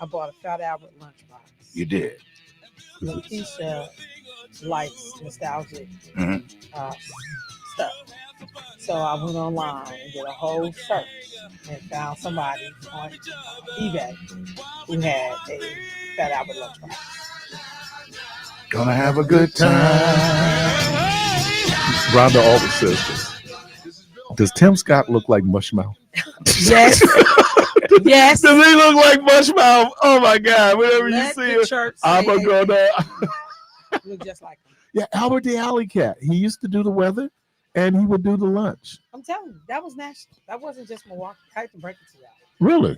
I bought a Fat Albert lunchbox. You did. Lakeisha likes nostalgic Mhm. stuff. So I went online and did a whole search and found somebody on eBay who had a Fat Albert lunchbox. Gonna have a good time. Rhonda always says this. Does Tim Scott look like Mushmouth? Yes. Yes. Does he look like Mushmouth? Oh my God! Whenever Let you the see him, church I'm say gonna go amen. there. Look just like him. Yeah, Albert the Alley Cat. He used to do the weather, and he would do the lunch. I'm telling you, that was national. That wasn't just Milwaukee. I had to break it to y'all. Really?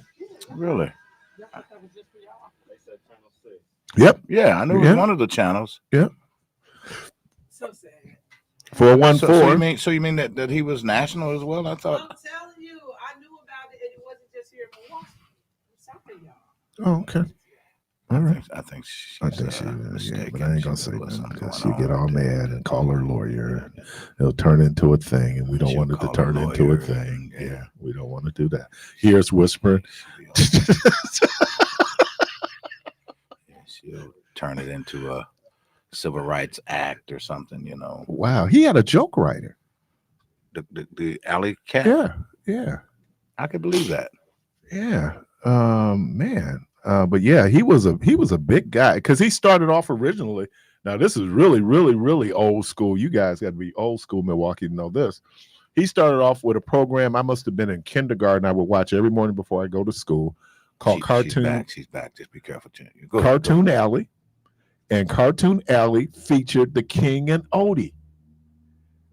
Really? Y'all thought that was just for y'all. They said Channel 6. Yep. Yeah, I knew it Yeah. was one of the channels. So sad. 414. So you mean that he was national as well? I I'm thought. telling you, I knew about it, and it wasn't just here in Milwaukee. I'm sorry, y'all. Oh, okay. All right. I think she's I think she mistaken. but I ain't gonna She's say got nothing something because going she get on all right there. mad and call her lawyer. And it'll turn into a thing, and we don't She'll want it to call turn her into a lawyer, thing. yeah. Yeah, we don't want to do that. Here's whispering. She'll turn it into a civil rights act or something, you know. Wow, he had a joke writer. The alley cat. Yeah. I could believe that. Yeah. Man. But yeah, he was a big guy because he started off originally. Now, this is really, really, really old school. You guys got to be old school Milwaukee to know this. He started off with a program. I must have been in kindergarten. I would watch every morning before I go to school called Cartoon She's back. Just be careful, Jen. Go ahead, Cartoon Alley. And Cartoon Alley featured the King and Odie.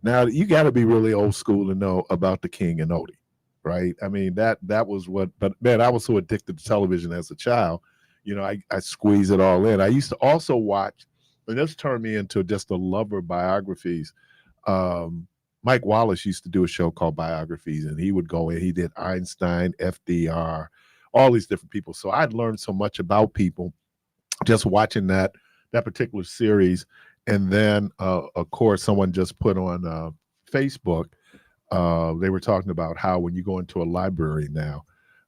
Now, you got to be really old school to know about the King and Odie, right? I mean, that was what, but man, I was so addicted to television as a child. You know, I squeeze it all in. I used to also watch, and this turned me into just a lover of biographies. Mike Wallace used to do a show called Biographies, and he would go in. He did Einstein, FDR, all these different people. So I'd learned so much about people just watching that particular series. And then, of course, someone just put on Facebook, they were talking about how when you go into a library now,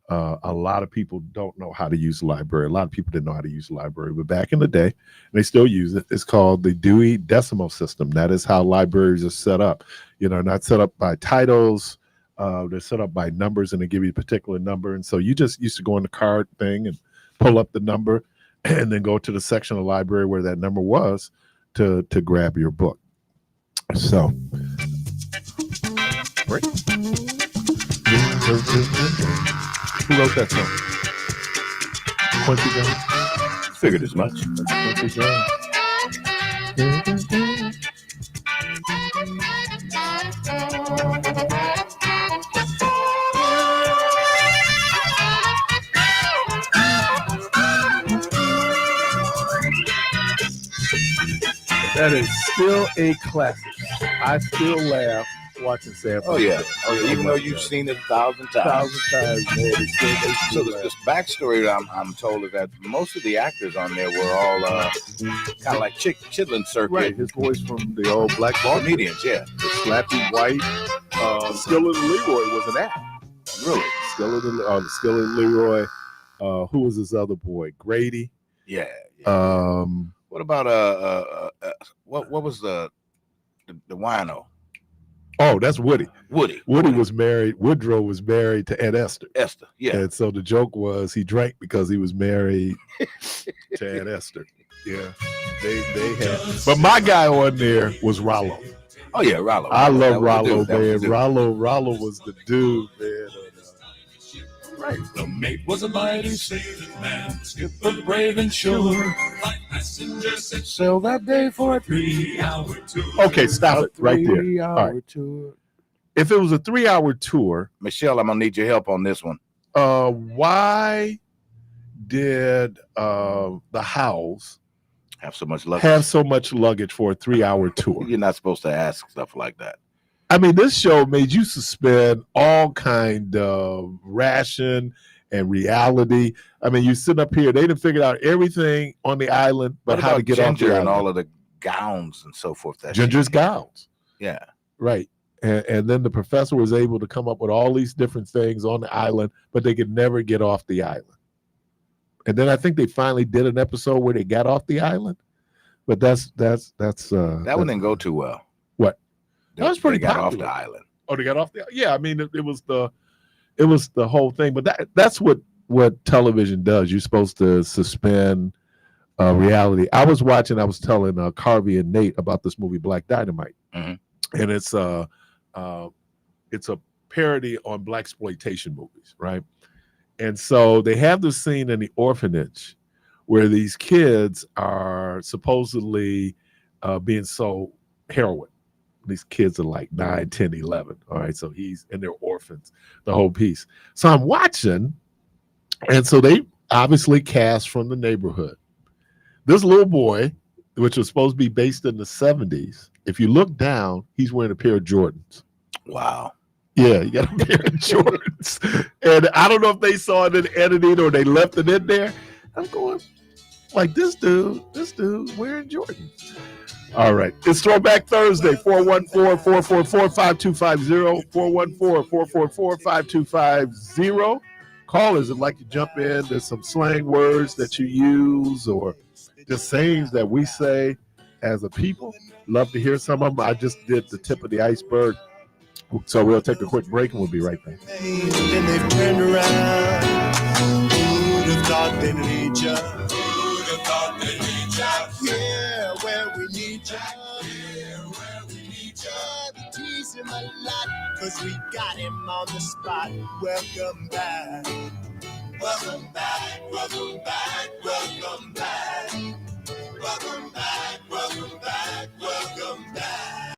a lot of people don't know how to use the library. A lot of people didn't know how to use the library, but back in the day, and they still use it. It's called the Dewey Decimal System. That is how libraries are set up. Not set up by titles. They're set up by numbers, and they give you a particular number. And so you just used to go in the card thing and pull up the number, and then go to the section of the library where that number was to grab your book. So, right. Who wrote that song? Quincy Jones. Figured as much. Quincy Jones. That is still a classic. I still laugh watching Sam. Oh yeah. Even though you've seen it 1,000 times. 1,000 times, man. It's still makes me So laugh. this backstory that I'm told is that most of the actors on there were all kind of like chitlin circuit Right, his voice from the old Black Ball comedians. Yeah, the Slappy White, Skillet and Leroy was an act. really. Skillet and Leroy. Who was his other boy? Grady. Yeah. What about what was the wino? Oh, that's Woody. Woody. was married. Woodrow was married to Aunt Esther. Esther. Yeah. And so the joke was he drank because he was married to Aunt Esther. Yeah, they had. But my guy on there was Rollo. Oh yeah, Rollo. I love That was the Rollo, dude. That was man. the dude. Rollo was the dude, man. Right. The mate was a mighty sailing man, skipper brave and sure. Like passengers set sail that day for a 3-hour tour. Okay, stop it right there. 3-hour right. tour. If it was a 3-hour tour, Michelle, I'm gonna need your help on this one. why did the Howells Have so much luck. have so much luggage for a 3-hour tour? You're not supposed to ask stuff like that. I mean, this show made you suspend all kind of ration and reality. I mean, you sit up here, they done figured out everything on the island, but What how to about get off Ginger the and island. all of the gowns and so forth. That Ginger's she- gowns. Yeah. Right. And then the professor was able to come up with all these different things on the island, but they could never get off the island. And then I think they finally did an episode where they got off the island. But that's That one didn't go too well. What? They, That was pretty they got popular. off the island. Oh, they got off the. Yeah, I mean, it was the whole thing. But that's what television does. You're supposed to suspend reality. I was telling Carvey and Nate about this movie Black Dynamite, Mhm. and it's a parody on blaxploitation movies, right? And so they have this scene in the orphanage where these kids are supposedly being sold heroin. These kids are like 9, 10, 11. All right. So and they're orphans, the whole piece. So I'm watching, and so they obviously cast from the neighborhood. This little boy, which was supposed to be based in the 70s, if you look down, he's wearing a pair of Jordans. Wow. Yeah, you got a pair of Jordans. And I don't know if they saw it in editing or they left it in there. I'm going, like, this dude's wearing Jordans. All right. It's Throwback Thursday, 414-444-5250, 414-444-5250. Callers would like to jump in. There's some slang words that you use or just sayings that we say as a people. Love to hear some of them. I just did the tip of the iceberg. So we'll take a quick break and we'll be right back. Then they've turned around. Who'd have thought they'd need ya? Who'd have thought they'd need ya? Yeah, where we need ya. Yeah, where we need ya. To tease him a lot, 'cause we got him on the spot. Welcome back. Welcome back. Welcome back. Welcome back. Welcome back. Welcome back. Welcome back.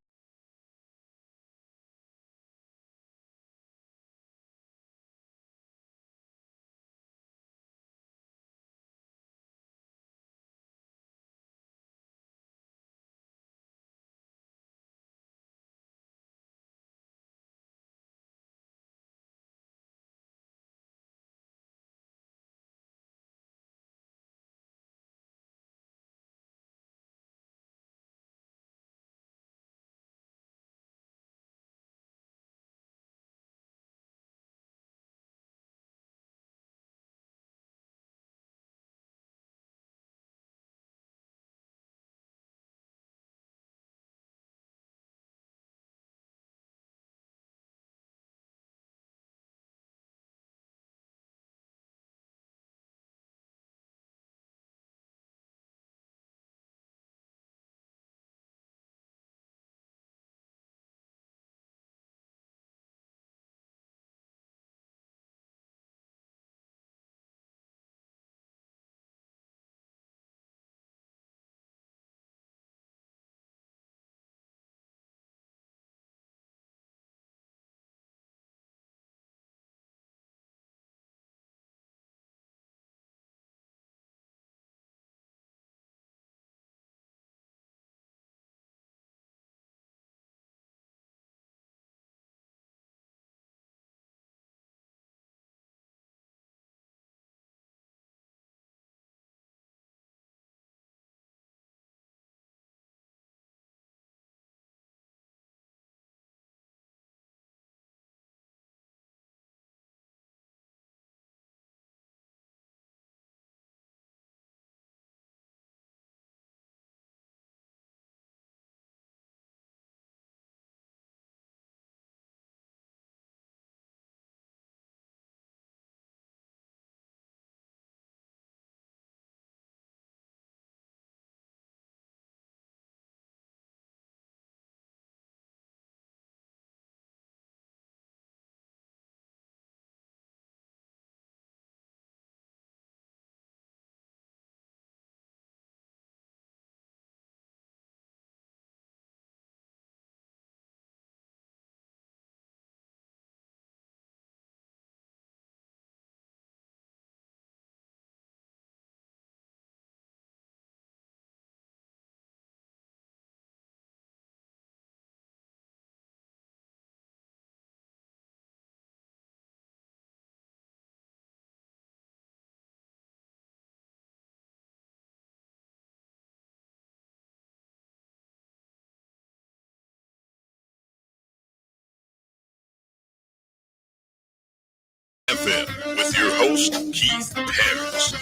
FM with your host, Keith Parris.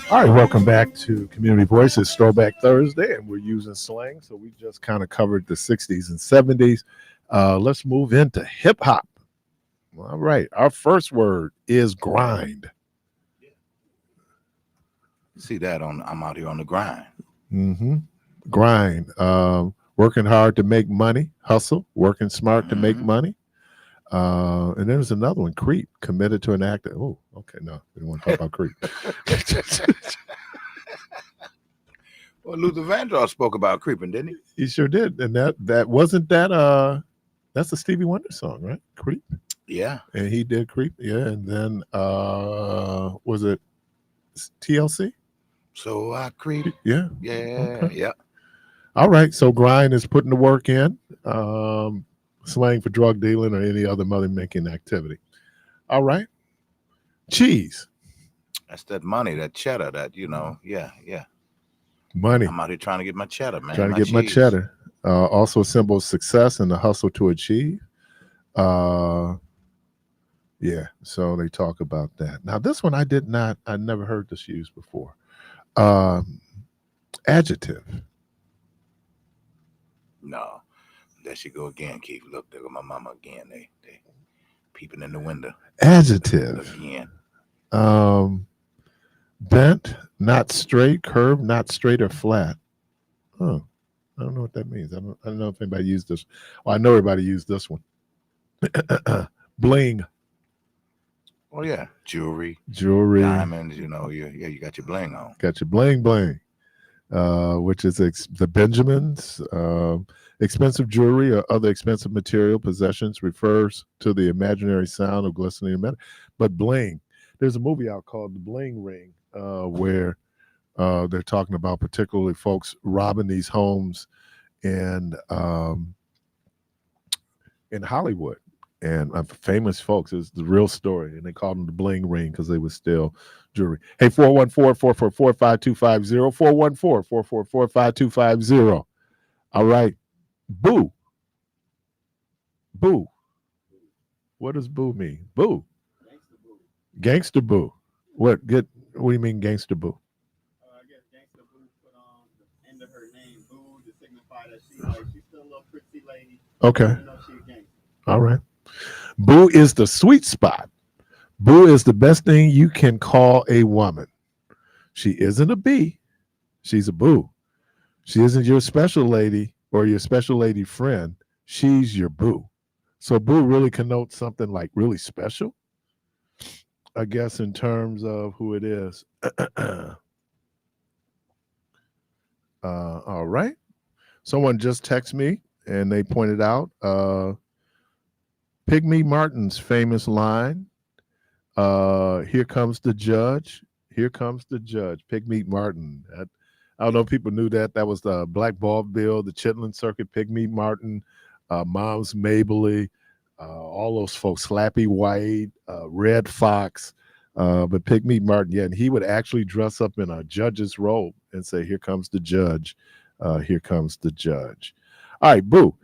All right, welcome back to Community Voices Throwback Thursday, and we're using slang, so we just kind of covered the 60s and 70s. Let's move into hip hop. All right, our first word is grind. See that on I'm out here on the grind. Mm-hmm. Grind. Working hard to make money, hustle, working smart to make money. And then there's another one, creep, committed to an act. Oh, okay, no, we don't want to talk about creep. Well, Luther Vandross spoke about creeping, didn't he? He sure did. And that wasn't that that's a Stevie Wonder song, right? Creep. Yeah. And he did creep. Yeah. And then was it TLC? So I creep. Yeah. Yeah. Okay. Yeah. All right. So grind is putting the work in. Slang for drug dealing or any other money making activity. All right. Cheese. That's that money, that cheddar, that, yeah. Money. I'm out here trying to get my cheddar, man. Trying to get my cheddar. Also a symbol of success and the hustle to achieve. Yeah, so they talk about that. Now, this one I never heard this used before. Adjective. No. There she go again, Keith. Look, there go my mama again. They peeping in the window. Adjective. Again. Bent, not straight, curved, not straight or flat. Oh, I don't know what that means. I don't know if anybody used this. Well, I know everybody used this one. Bling. Oh yeah, jewelry, diamonds. you got your bling on. Got your bling, which is the Benjamins. Expensive jewelry or other expensive material possessions refers to the imaginary sound of glistening metal. But bling, there's a movie out called The Bling Ring, where they're talking about particularly folks robbing these homes in Hollywood. And famous folks, is the real story. And they called them the Bling Ring because they would steal jewelry. Hey, 414-444-5250, 414-444-5250. All right. Boo. Boo. What does boo mean? Boo. Gangster boo. What do you mean gangster boo? I guess gangster boo put on the end of her name, boo, to signify that she's still a little pretty lady. Okay. She's a gangster. All right. Boo is the sweet spot. Boo is the best thing you can call a woman. She isn't a bee. She's a boo. She isn't your special lady or your special lady friend. She's your boo. So boo really connotes something like really special, I guess, in terms of who it is. All right. Someone just texted me and they pointed out Pygmy Martin's famous line, here comes the judge. Here comes the judge. Pygmy Martin. I don't know if people knew that. That was the Black Bulb Bill, the Chitlin Circuit, Pygmy Martin, Moms Mabley, all those folks, Slappy White, Red Fox, but Pygmy Martin, yeah, and he would actually dress up in a judge's robe and say, here comes the judge. Here comes the judge. All right, boo.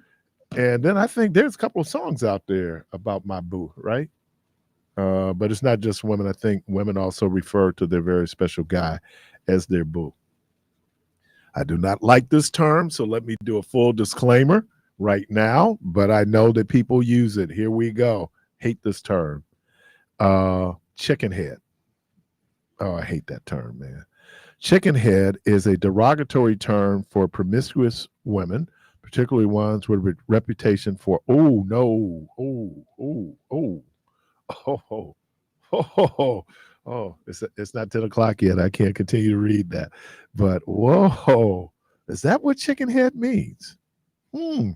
And then I think there's a couple of songs out there about my boo, right? But it's not just women. I think women also refer to their very special guy as their boo. I do not like this term, so let me do a full disclaimer right now, but I know that people use it. Here we go. Hate this term. Chicken head. Oh, I hate that term, man. Chicken head is a derogatory term for promiscuous women, particularly ones with a reputation for, it's not 10 o'clock yet. I can't continue to read that. But whoa, is that what chicken head means? Oh,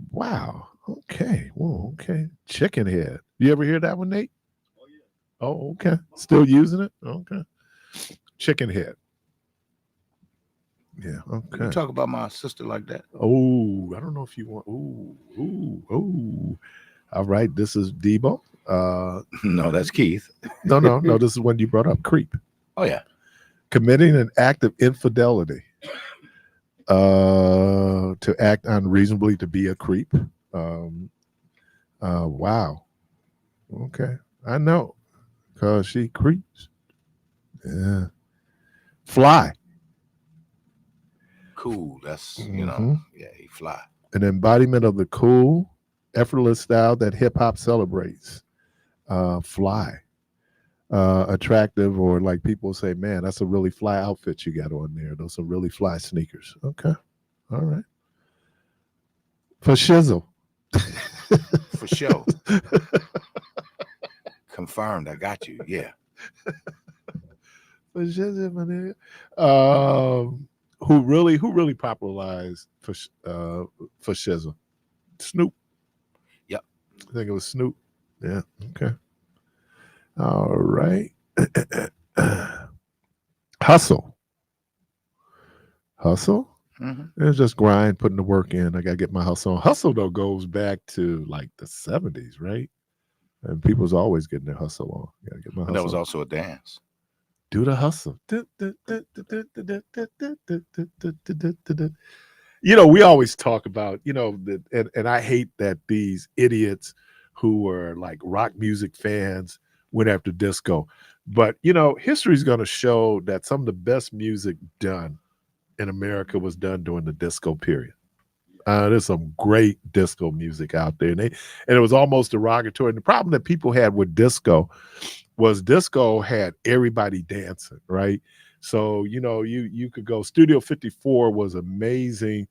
wow. Okay. Whoa, okay. Chicken head. You ever hear that one, Nate? Oh, yeah. Oh, okay. Still using it? Okay. Chicken head. Yeah, okay. You talk about my sister like that. Oh, I don't know if you want. All right, this is Debo. No, that's Keith. No. This is one you brought up. Creep. Oh yeah. Committing an act of infidelity. To act unreasonably, to be a creep. Wow. Okay. I know. Because she creeps. Yeah. Fly. Cool. That's Mhm. yeah, he fly. An embodiment of the cool, effortless style that hip hop celebrates. Fly. Attractive, or like people say, man, that's a really fly outfit you got on there. Those are really fly sneakers. Okay. All right. For shizzle. For sure. Confirmed. I got you. Yeah. For shizzle, my nigga. Who really popularized for shizzle? Snoop. Yep. I think it was Snoop. Yeah. Okay. All right. Hustle. Hustle? Mm-hmm. It's just grind, putting the work in. I got to get my hustle on. Hustle, though, goes back to like the 70s, right? And people's always getting their hustle on. Got to get my But hustle that was on. also a dance. Do the hustle. We always talk about, and I hate that these idiots who are like rock music fans went after disco. But, history is going to show that some of the best music done in America was done during the disco period. There's some great disco music out there. And it was almost derogatory. And the problem that people had with disco was disco had everybody dancing, right? So, you could go. Studio 54 was amazing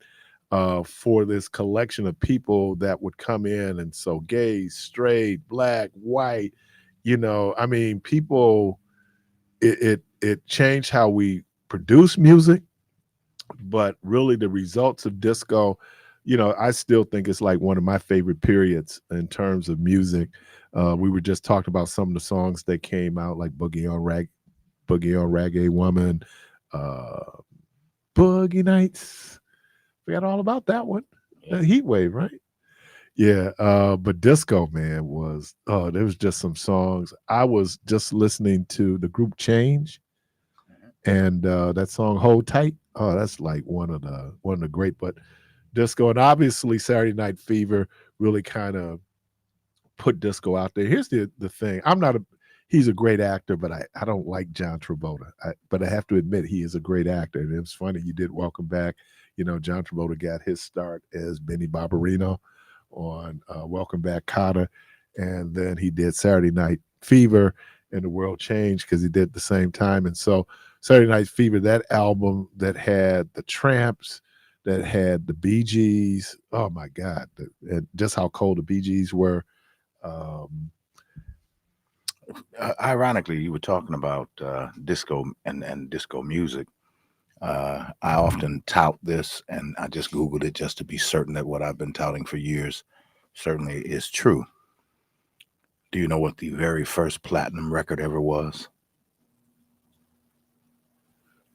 for this collection of people that would come in. And so gay, straight, black, white, people, it changed how we produce music. But really the results of disco, I still think it's like one of my favorite periods in terms of music. We were just talking about some of the songs that came out, like Boogie on Reggae Woman, Boogie Nights. Forgot all about that one. Heat Wave, right? Yeah. But disco, man, there was just some songs. I was just listening to the group Change, and that song Hold Tight. Oh, that's like one of the great. But disco, and obviously Saturday Night Fever really kind of put disco out there. Here's the thing. He's a great actor, but I don't like John Travolta. But I have to admit he is a great actor. And it was funny, you did Welcome Back. John Travolta got his start as Benny Barbarino on Welcome Back, Kotter. And then he did Saturday Night Fever, and the world changed because he did at the same time. And so Saturday Night Fever, that album that had the Tramps, that had the Bee Gees. Oh my God. And just how cold the Bee Gees were. Ironically, you were talking about disco and disco music. I often tout this, and I just Googled it just to be certain that what I've been touting for years certainly is true. Do you know what the very first platinum record ever was?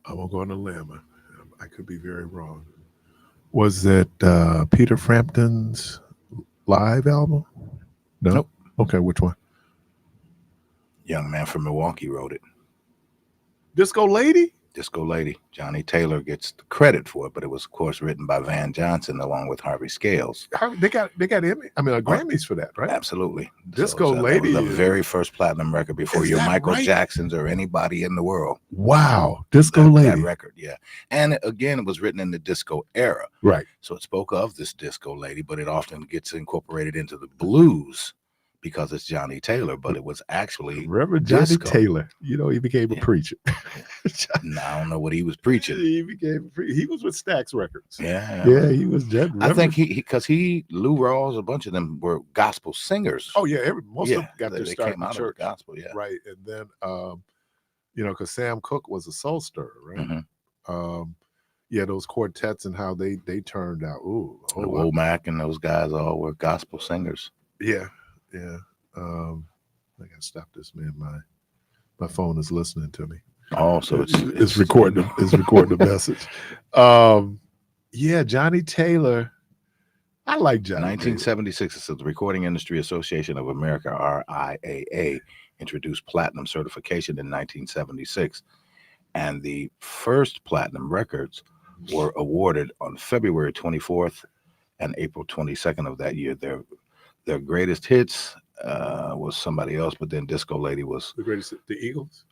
I won't go on a limb. I could be very wrong. Was it Peter Frampton's live album? No. Nope. Okay, which one? Young Man from Milwaukee wrote it. Disco Lady? Disco Lady. Johnny Taylor gets the credit for it, but it was, of course, written by Van Johnson along with Harvey Scales. They got Grammys for that, right? Absolutely. Disco that Lady was the is- very first platinum record before Is your that Michael right? Jacksons or anybody in the world. Wow. Disco That Lady. record, yeah. And again, it was written in the disco era. Right. So it spoke of this disco lady, but it often gets incorporated into the blues because it's Johnny Taylor, but it was actually Reverend Johnny disco. Taylor. He became a preacher. Now, I don't know what he was preaching. He was with Stax Records. Yeah. Yeah, he was dead. I think because Lou Rawls, a bunch of them were gospel singers. Oh yeah, most of them got their they start came in out of church. the gospel, yeah. Right, and then because Sam Cooke was a soul stirrer, right? Mhm. Those quartets and how they turned out. Ooh, The Womack and those guys all were gospel singers. Yeah. I gotta stop this, man. My phone is listening to me. Oh, so it's recording. It's recording the message. Johnny Taylor. I like Johnny. 1976, it's the Recording Industry Association of America, RIAA, introduced platinum certification in 1976, and the first platinum records were awarded on February 24th, and April 22nd of that year. Their greatest hits was somebody else, but then Disco Lady was The greatest, the Eagles.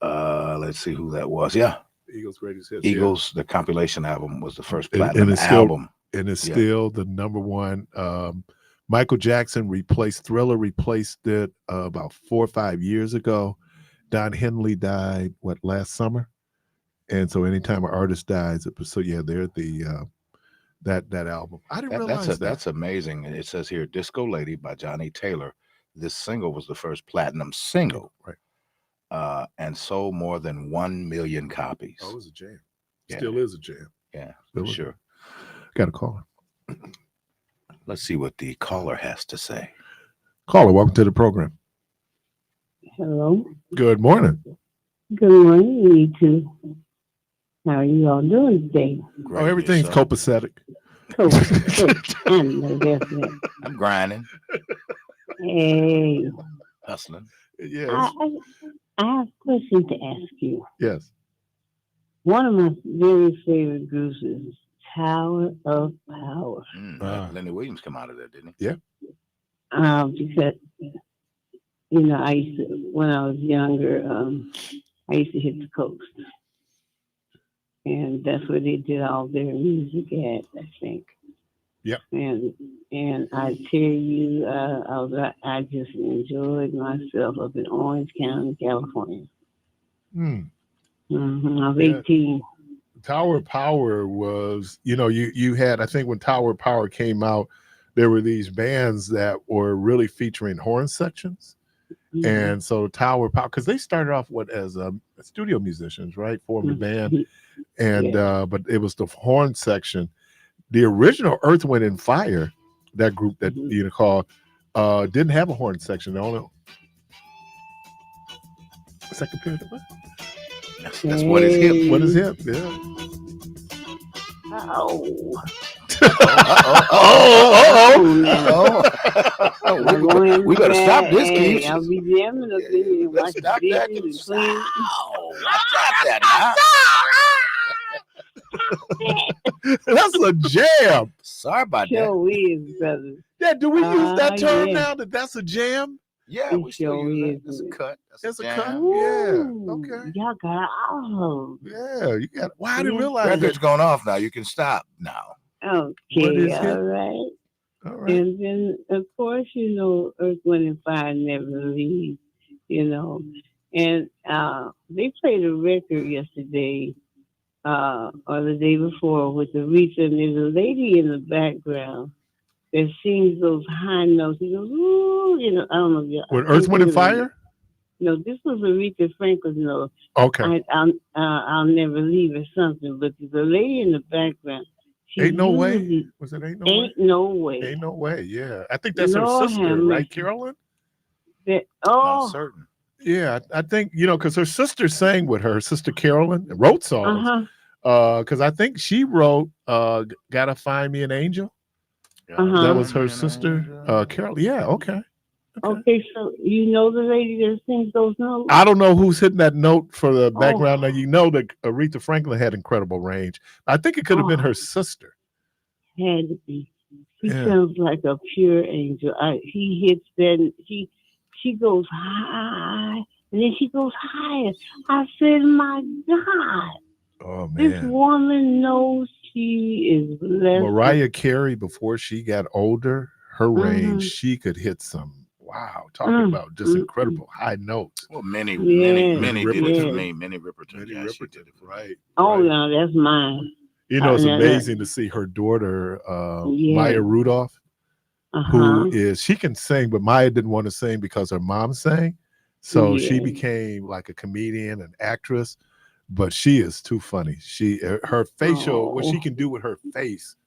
let's see who that was. Yeah, The Eagles' greatest hits. Eagles. The compilation album was the first And platinum it's still- album. And it's Yeah. still the number one. Michael Jackson Thriller replaced it about 4 or 5 years ago. Don Henley died last summer, and so anytime an artist dies, they're the that album. I didn't realize that. That's amazing. It says here, "Disco Lady" by Johnny Taylor. This single was the first platinum single, right? And sold more than 1 million copies. Oh, it was a jam. Yeah. Still is a jam. Yeah, Still for is. sure. Got a caller. Let's see what the caller has to say. Caller, welcome to the program. Hello. Good morning. Good morning, you two. How are you all doing today? Great, Everything's yourself? copacetic. Cool. I know that's it. I'm grinding, Hey, hustling. Yes. I have a question to ask you. Yes. One of my very favorite groups is Tower of Power. Lenny Williams come out of there, didn't he? Yeah. Because I used to, when I was younger, I used to hit the coast, and that's where they did all their music at, I think. Yeah. And I tell you, I just enjoyed myself up in Orange County, California. I was 18. Tower of Power was, you had, I think when Tower of Power came out, there were these bands that were really featuring horn sections. And so Tower of Power, because they started off as studio musicians, right? Formed a band. And but it was the horn section. The original Earth, Wind and Fire, that group that called, didn't have a horn section. Second period. That's what is hip. What is hip? Yeah. We better stop this, Keith. I'll be jamming up in here and watch Stop the that. dishes and clean. Stop that now. That's a jam. Sorry about that. Sure is, brother. Yeah, do we use that term yeah. now that's a jam? Yeah, we still sure use is. that. That's a cut. That's a jam. cut. Ooh, Yeah. Okay. Y'all got all. Yeah, you got. Well, I didn't realize Record's that. going off now. You can stop now. What Okay, is all it? right. All right. And then, of course, Earth, Wind, and Fire never leave, And they played a record yesterday or the day before with Aretha, and there's a lady in the background that sings those high notes. She goes, ooh, I don't know. If you With Earth, Wind, and Fire? No, this was Aretha Franklin's note. Okay. I'll never leave or something, but there's a lady in the background. Ain't no way. Was it Ain't No Way? Ain't no way. Ain't no way. Yeah, I think that's her Lord sister, have right, mercy. Carolyn? Not Oh, certain. Yeah, I think because her sister sang with her. Sister Carolyn wrote songs. Because I think she wrote "Gotta Find Me an Angel." That was her sister, Carol. Yeah, okay. Okay, so you know the lady that sings those notes? I don't know who's hitting that note for the background. Now you know that Aretha Franklin had incredible range. I think it could have been her sister. Had to be. He Yeah. sounds like a pure angel. He hits that. And she goes high, and then she goes higher. I said, my God, Oh this man, woman knows she is blessed. Mariah Carey before she got older, her range, she could hit some. Wow, talking about just incredible high notes. Well, many Yeah. did it Yeah. for me. Many Ripperton. Minnie Yeah, she Riperton, did it for me. right? Oh, right. no, that's mine. It's no, amazing to see her daughter, Yeah. Maya Rudolph, Uh-huh. who she can sing, but Maya didn't want to sing because her mom sang. So she Yeah. became like a comedian, an actress, but she is too funny. Her facial, what she can do with her face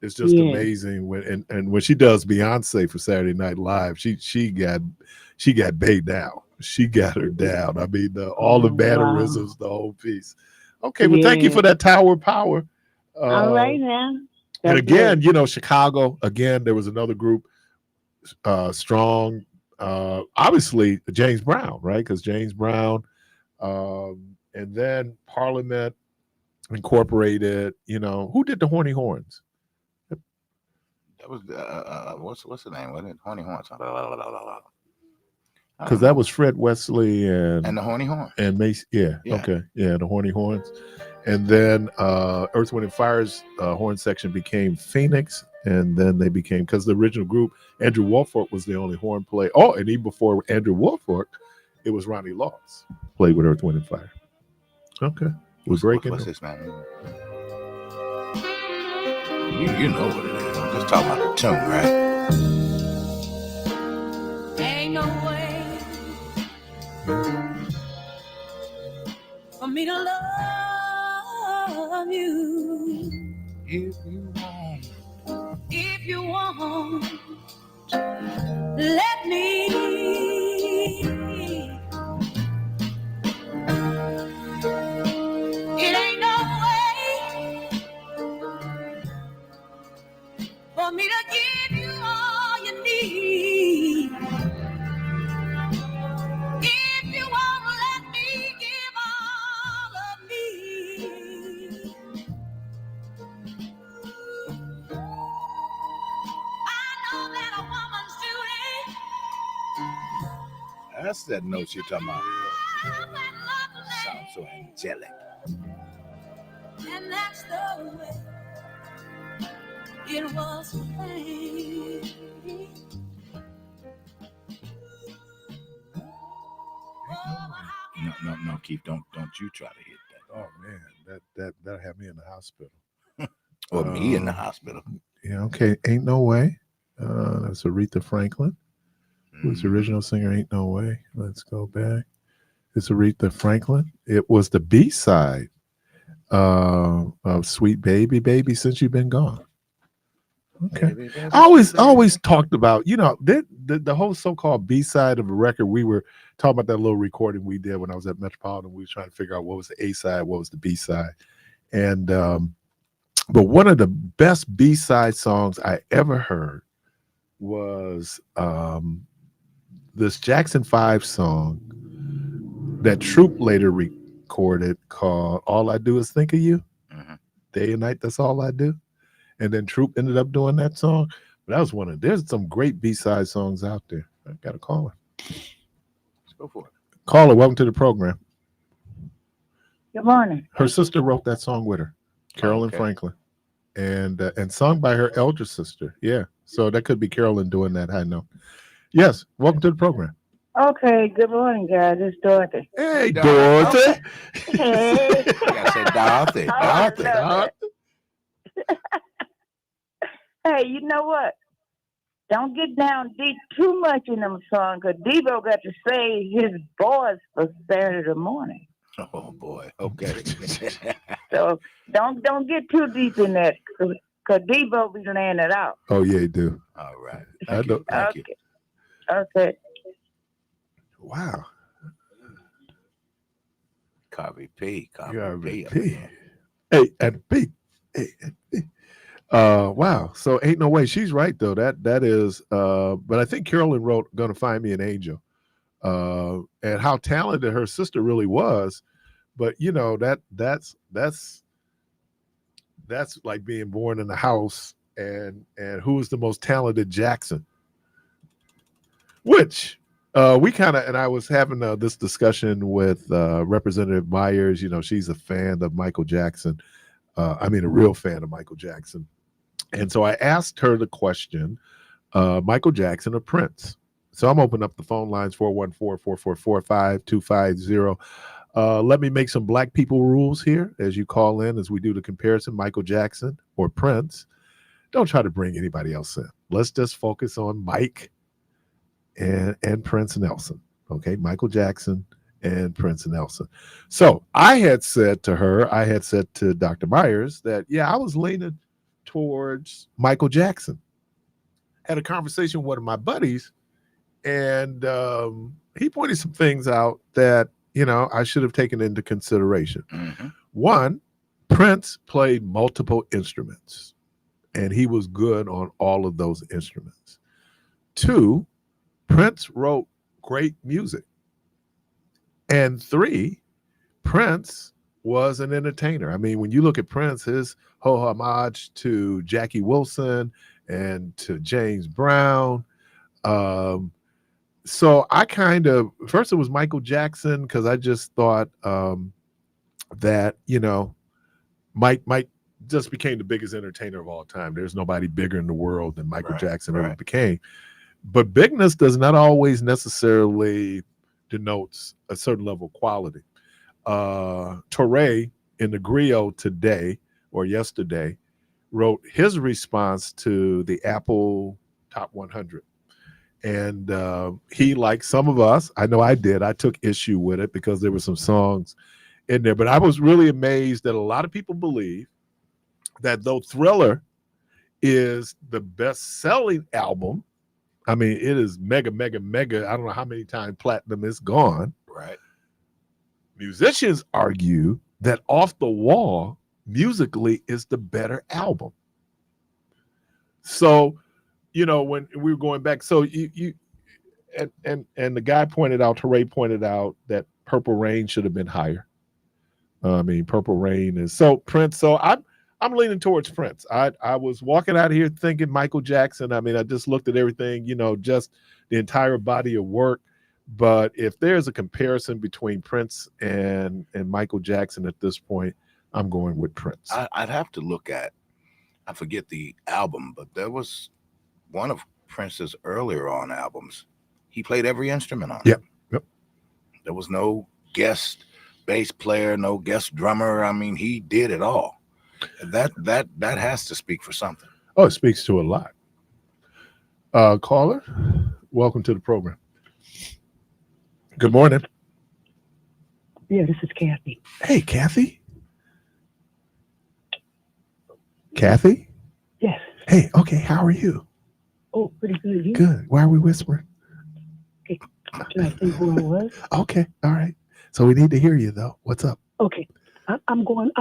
is just Yeah. amazing. And when she does Beyonce for Saturday Night Live, she got Bae down. She got her down. I mean, all the mannerisms, the whole piece. Okay, well, thank you for that Tower of Power. All right now. And That's again, good. Chicago, again, there was another group, strong, obviously James Brown, right? Because James Brown, and then Parliament Incorporated, who did the Horny Horns? That was what's the name? Wasn't it Horny Horns? Because that was Fred Wesley and the Horny Horn. and Mace. Yeah, Yeah. okay, yeah, the Horny Horns. And then Earth, Wind, and Fire's horn section became Phoenix, and then they became, because the original group, Andrew Woolfolk was the only horn player. Oh, and even before Andrew Woolfolk, it was Ronnie Laws played with Earth, Wind, and Fire. Okay, we're breaking. What's this, man? You know what it is. I'm just talking about the tune, right? Ain't no way for me to love you if you want, let me. It ain't no way for me to give you all you need. If you won't let me give all of me, I know that a woman's duty. That's that note you're talking about. Sounds so angelic. And that's the way it was for me. No, Keith, don't you try to hit that. Oh man, that had me in the hospital. Or me in the hospital. Yeah, okay, Ain't No Way. That's Aretha Franklin, who's the original singer. Ain't No Way. Let's go back. It's Aretha Franklin. It was the B-side of Sweet Baby, Baby Since You've Been Gone. Okay. Baby, baby, I always baby. talked about, the whole so-called B-side of a record. We were talking about that little recording we did when I was at Metropolitan. We were trying to figure out what was the A-side, what was the B-side. And but one of the best B-side songs I ever heard was this Jackson 5 song that Troop later recorded called All I Do Is Think of You. Mhm. Day and night, that's all I do. And then Troop ended up doing that song. But that was there's some great B-side songs out there. I got a caller. Let's go for it. Caller, welcome to the program. Good morning. Her sister wrote that song with her, Carolyn okay. Franklin, and sung by her elder sister. Yeah, so that could be Carolyn doing that high note. Yes, welcome to the program. Okay, good morning, guys. It's Dorothy. Hey, Dorothy. Dorothy. Hey. You gotta say Dorothy. Dorothy. Hey, you know what? Don't get down deep too much in them songs, because Devo got to save his voice for Saturday morning. Oh boy. Okay. So don't get too deep in that, because Devo be laying it out. Oh yeah, he do. All right. I Thank know. you. Thank you. Okay. Wow. Copy P. Copy Copy P. P. A and B. A and B. Wow. So Ain't No Way. She's right though. That is but I think Carolyn wrote Gonna Find Me an Angel. And how talented her sister really was. But that's like being born in the house and who's the most talented Jackson? Which we kind of, and I was having this discussion with Representative Myers. She's a fan of Michael Jackson. A real fan of Michael Jackson. And so I asked her the question, Michael Jackson or Prince? So I'm opening up the phone lines, 414-444-5250. Let me make some black people rules here as you call in, as we do the comparison, Michael Jackson or Prince. Don't try to bring anybody else in. Let's just focus on Mike and Prince Nelson. Okay, Michael Jackson and Prince Nelson. So I had said to Dr. Myers that, yeah, I was leaning towards Michael Jackson. Had a conversation with one of my buddies, and he pointed some things out that, I should have taken into consideration. Mm-hmm. One, Prince played multiple instruments, and he was good on all of those instruments. Two, Prince wrote great music. And three, Prince was an entertainer. I mean, when you look at Prince, his whole homage to Jackie Wilson and to James Brown. So I kind of, first it was Michael Jackson, because I just thought that, Mike just became the biggest entertainer of all time. There's nobody bigger in the world than Michael Jackson ever became. But bigness does not always necessarily denotes a certain level of quality. Torre in the Griot today or yesterday wrote his response to the Apple Top 100. And he, like some of us, I know I did, I took issue with it because there were some songs in there. But I was really amazed that a lot of people believe that though Thriller is the best-selling album, I mean, it is mega, mega, mega. I don't know how many times platinum it's gone. Right. Musicians argue that Off the Wall musically is the better album. So, when we were going back, so you and the guy pointed out, Hooray pointed out that Purple Rain should have been higher. I mean, Purple Rain is so Prince. So I'm leaning towards Prince. I was walking out of here thinking Michael Jackson. I mean, I just looked at everything, just the entire body of work. But if there's a comparison between Prince and Michael Jackson at this point, I'm going with Prince. I'd have to look at, I forget the album, but there was one of Prince's earlier on albums. He played every instrument on it. Yep. There was no guest bass player, no guest drummer. I mean, he did it all. That has to speak for something. Oh, it speaks to a lot. Caller, welcome to the program. Good morning. Yeah, this is Kathy. Hey, Kathy. Kathy? Yes. Hey, okay, how are you? Oh, pretty good. You? Good. Why are we whispering? Okay. Can I say who I was? Okay, all right. So we need to hear you though. What's up? Okay. I'm going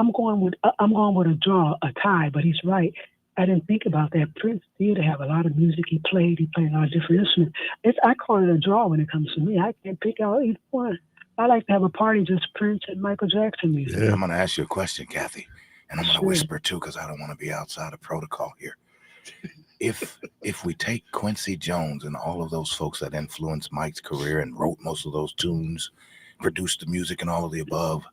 with a draw, a tie, but he's right. I didn't think about that. Prince did have a lot of music he played. He played a lot of different instruments. I call it a draw when it comes to me. I can't pick out either one. I like to have a party just Prince and Michael Jackson music. Yeah. I'm going to ask you a question, Kathy, and I'm going to whisper too because I don't want to be outside of protocol here. If we take Quincy Jones and all of those folks that influenced Mike's career and wrote most of those tunes, produced the music and all of the above,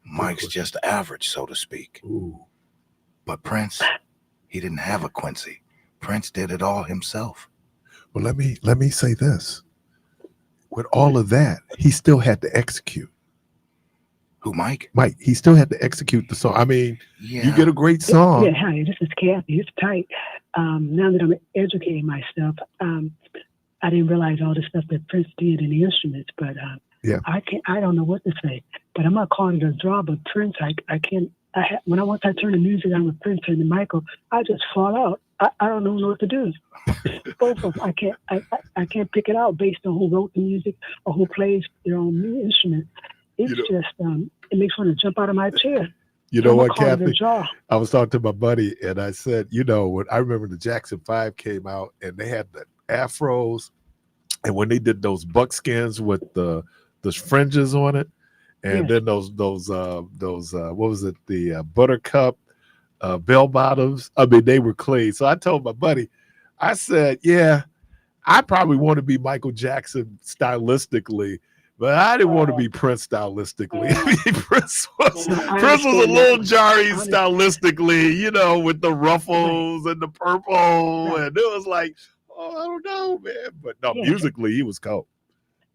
Mike's just average, so to speak. Ooh. But Prince, he didn't have a Quincy. Prince did it all himself. Well, let me say this. With all of that, he still had to execute. Who, Mike? Mike, he still had to execute the song. I mean, you get a great song. Yeah, hi, this is Kathy. It's tight. Now that I'm educating myself, I didn't realize all the stuff that Prince did in the instruments, but I don't know what to say. But I'm not calling it a draw, but Prince, once I turn the music on with Prince and Michael, I just fall out. I don't know what to do. Both of them, I can't pick it out based on who wrote the music or who plays their own instrument. It's it makes me want to jump out of my chair. You know what, Kathy? I was talking to my buddy and I said, when I remember the Jackson 5 came out and they had the afros, and when they did those buckskins with the fringes on it, and then those what was it, the buttercup bell bottoms. I mean, they were clean. So I told my buddy, I said, I probably want to be Michael Jackson stylistically, but I didn't want to be Prince stylistically. I mean, Prince was a little jarry stylistically, with the ruffles and the purple, and it was like, I don't know, man. But no, musically, he was cold.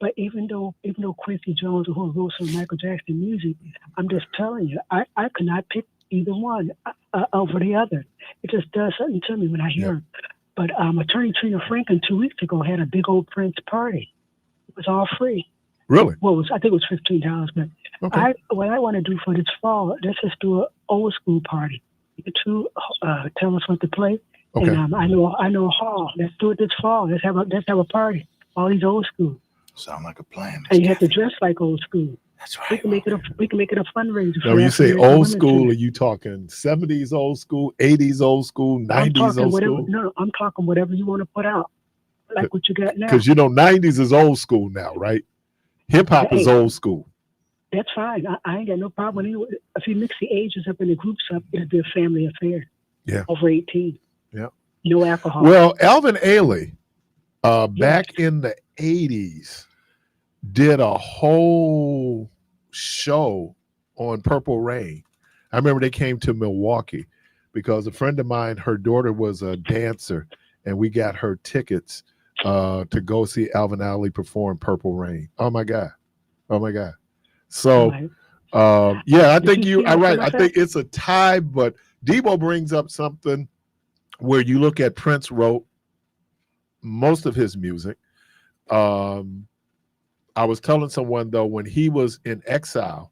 But even though Quincy Jones, who wrote some Michael Jackson music, I'm just telling you, I could not pick either one over the other. It just does something to me when I hear him. But Attorney Trina Franklin 2 weeks ago had a big old Prince party. It was all free. Really? Well, I think it was $15. But what I want to do for this fall, let's just do an old school party. You two tell us what to play. Okay. And I know a hall. Let's do it this fall. Let's have a party. All these old school. Sound like a plan. And you have to dress like old school. That's right. We can make it a fundraiser. Now, when you say old school, are you talking 70s old school, 80s old school, 90s old school? No, I'm talking whatever you want to put out. Like what you got now. Because 90s is old school now, right? Hip hop is old school. That's fine. I ain't got no problem with it. If you mix the ages up and the groups up, it'll be a family affair. Yeah. Over 18. Yeah. No alcohol. Well, Alvin Ailey, back in the 80s, did a whole show on Purple Rain. I remember they came to Milwaukee because a friend of mine, her daughter was a dancer, and we got her tickets to go see Alvin Ailey perform Purple Rain. Oh my God. So yeah, I think you are right. I think it's a tie, but Debo brings up something where you look at Prince wrote most of his music. I was telling someone though, when he was in exile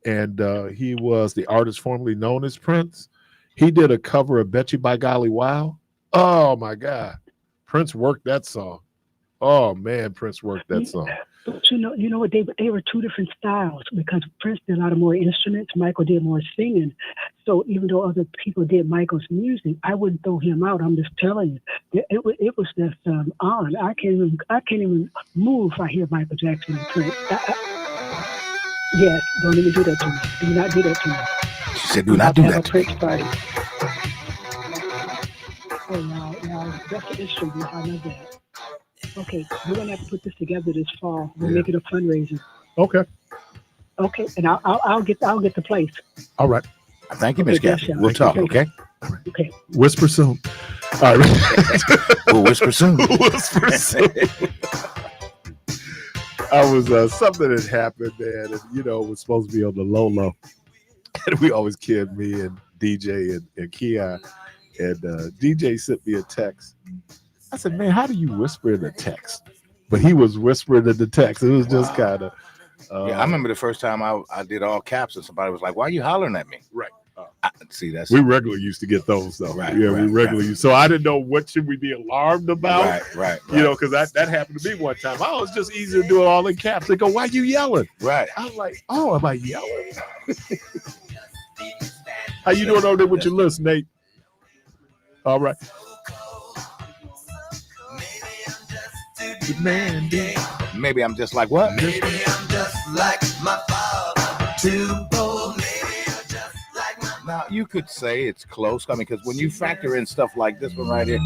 and he was the artist formerly known as Prince, he did a cover of Bet You by Golly Wow. Oh my God. Prince worked that song. Oh man, Prince worked that song. But you know what? They were two different styles because Prince did a lot of more instruments. Michael did more singing. So even though other people did Michael's music, I wouldn't throw him out. I'm just telling you, it was just on. I can't even move if I hear Michael Jackson and Prince. Yes, don't even do that to me. Do not do that to me. She said, "Do not do that to me." Prince party. Oh, now that's the instrument. I know that. Okay, we're gonna have to put this together this fall. We'll make it a fundraiser. Okay, and I'll get the place. All right. Thank you, Miss Kathy. We'll talk. Okay. Okay. Whisper soon. All right. We'll whisper soon. Whisper soon. I was something had happened, man, and it was supposed to be on the low, and we always kid me and DJ and Keon, and DJ sent me a text. I said, man, how do you whisper in the text? But he was whispering in the text. It was just kind of. Yeah, I remember the first time I did all caps, and somebody was like, "Why are you hollering at me?" Right. See, that's we regularly used to get those though. Right. Yeah, right, we regularly used. So I didn't know what should we be alarmed about. Right. Because that happened to me one time. Oh, it's just easier to do it all in caps. They go, "Why you yelling?" Right. I'm like, "Oh, am I yelling?" How you doing over there with your list, Nate? All right. Maybe I'm just like what? Maybe I'm just like my father. Too bold. Maybe I'm just like my. Now you could say it's close. I mean, because when you factor in stuff like this one right here.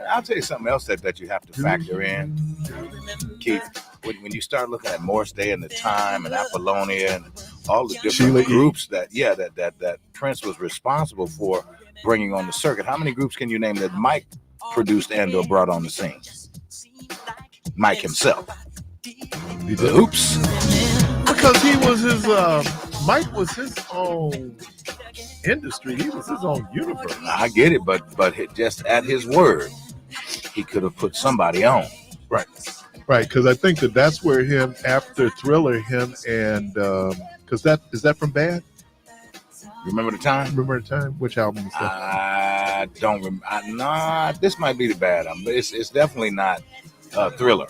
I'll tell you something else that you have to factor in, Keith. When you start looking at Morse Day and the Time and Apollonia and all the different groups that Prince was responsible for bringing on the circuit, how many groups can you name that Mike produced and or brought on the scene? Mike himself. Oops. Because he was his Mike was his own industry. He was his own universe. I get it, but just at his word, he could have put somebody on. Right, because I think that's where him after Thriller, him and because is that from Bad? Remember the Time? Remember the Time? Which album is that? I don't remember. Nah, this might be the Bad album, but it's definitely not Thriller.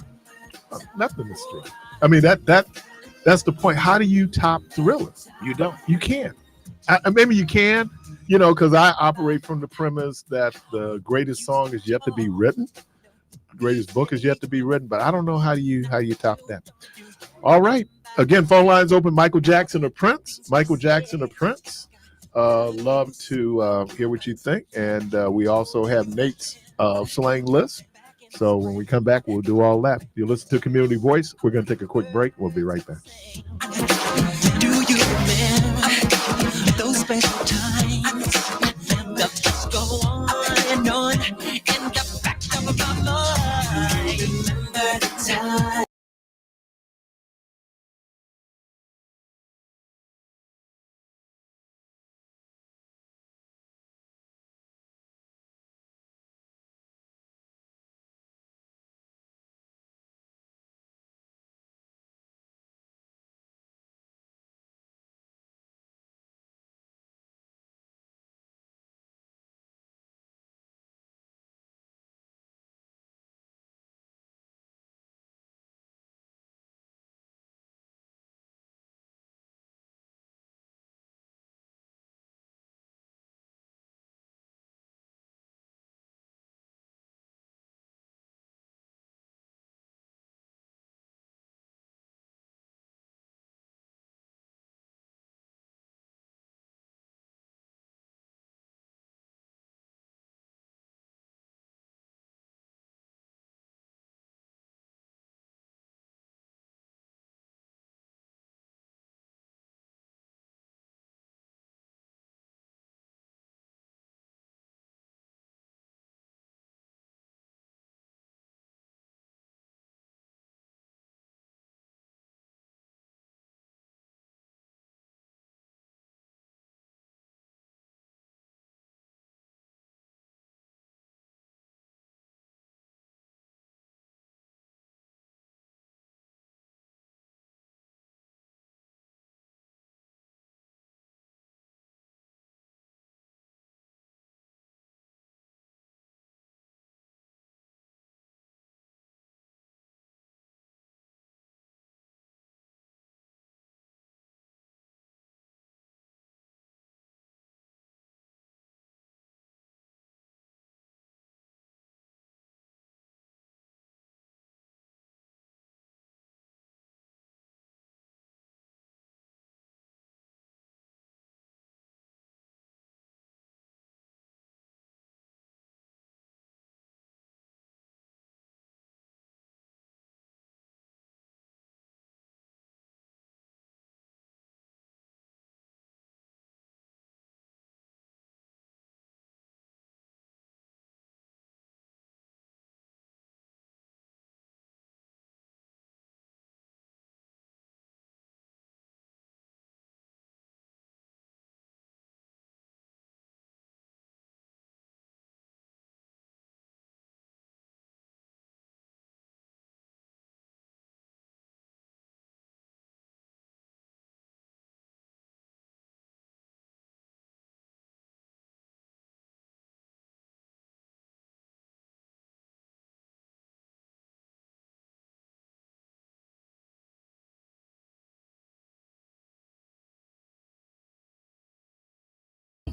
Nothing is Thriller. I mean that's the point. How do you top Thriller? You don't. You can't. Maybe you can, because I operate from the premise that the greatest song is yet to be written. Greatest book is yet to be written, but I don't know how do you top that. All right. Again, phone lines open. Michael Jackson or Prince? Michael Jackson or Prince? Love to hear what you think. And we also have Nate's slang list. So when we come back, we'll do all that. You listen to Community Voice. We're going to take a quick break. We'll be right back. Do you remember those special times? The just go on and on, and the back of my mind. Remember the time.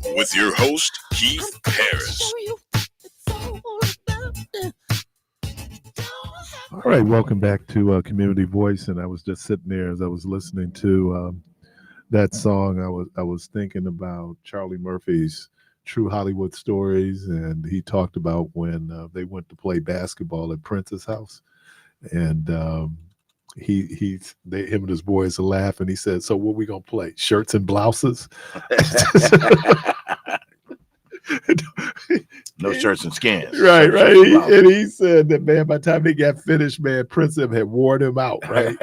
with your host, Keith Parris. All right, welcome back to Community Voice. And I was just sitting there as I was listening to that song. I was thinking about Charlie Murphy's True Hollywood Stories, and he talked about when they went to play basketball at Prince's house, and him and his boys are laughing. He said, "So what we gonna play? Shirts and blouses?" No shirts and skins. Right. Shirts And he said that, man, by the time they got finished, man, Prince had worn him out, right?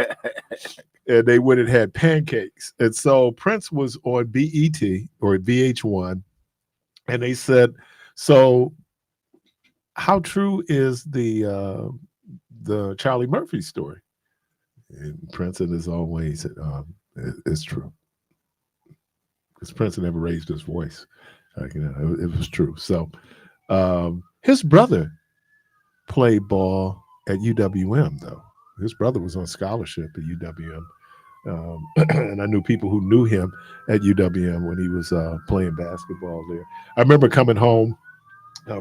And they went and had pancakes. And so Prince was on BET or VH1, and they said, "So how true is the Charlie Murphy story?" And Prince in his own way said, "It's true." Because Prince never raised his voice. It was true. So his brother played ball at UWM, though. His brother was on scholarship at UWM. And I knew people who knew him at UWM when he was playing basketball there. I remember coming home,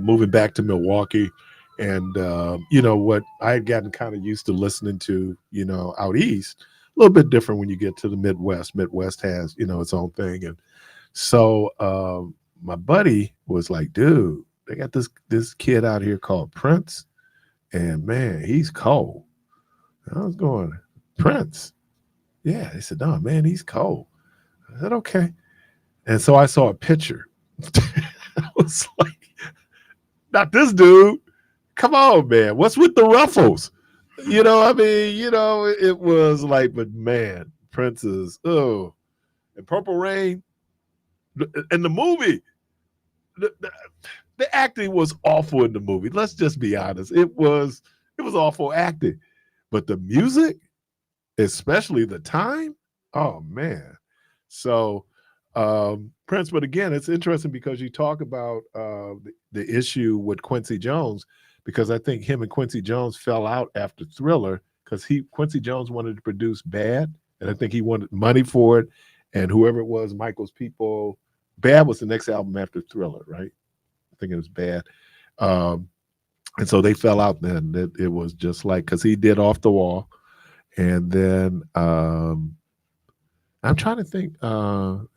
moving back to Milwaukee, and what I had gotten kind of used to listening to, out east, a little bit different when you get to the Midwest. Midwest has, its own thing. And so my buddy was like, "Dude, they got this kid out here called Prince, and man, he's cold." And I was going, "Prince?" "Yeah." They said, "No, man, he's cold." I said, "Okay." And so I saw a picture. I was like, "Not this dude. Come on, man. What's with the ruffles?" It was like, but man, Prince is, and Purple Rain, and the movie, the acting was awful in the movie. Let's just be honest. It was awful acting. But the music, especially the time, oh man. So Prince, but again, it's interesting because you talk about the issue with Quincy Jones, because I think him and Quincy Jones fell out after Thriller, because Quincy Jones wanted to produce Bad, and I think he wanted money for it, and whoever it was, Michael's people, Bad was the next album after Thriller, right? I think it was Bad. And so they fell out then. It was just like, because he did Off the Wall. And then I'm trying to think,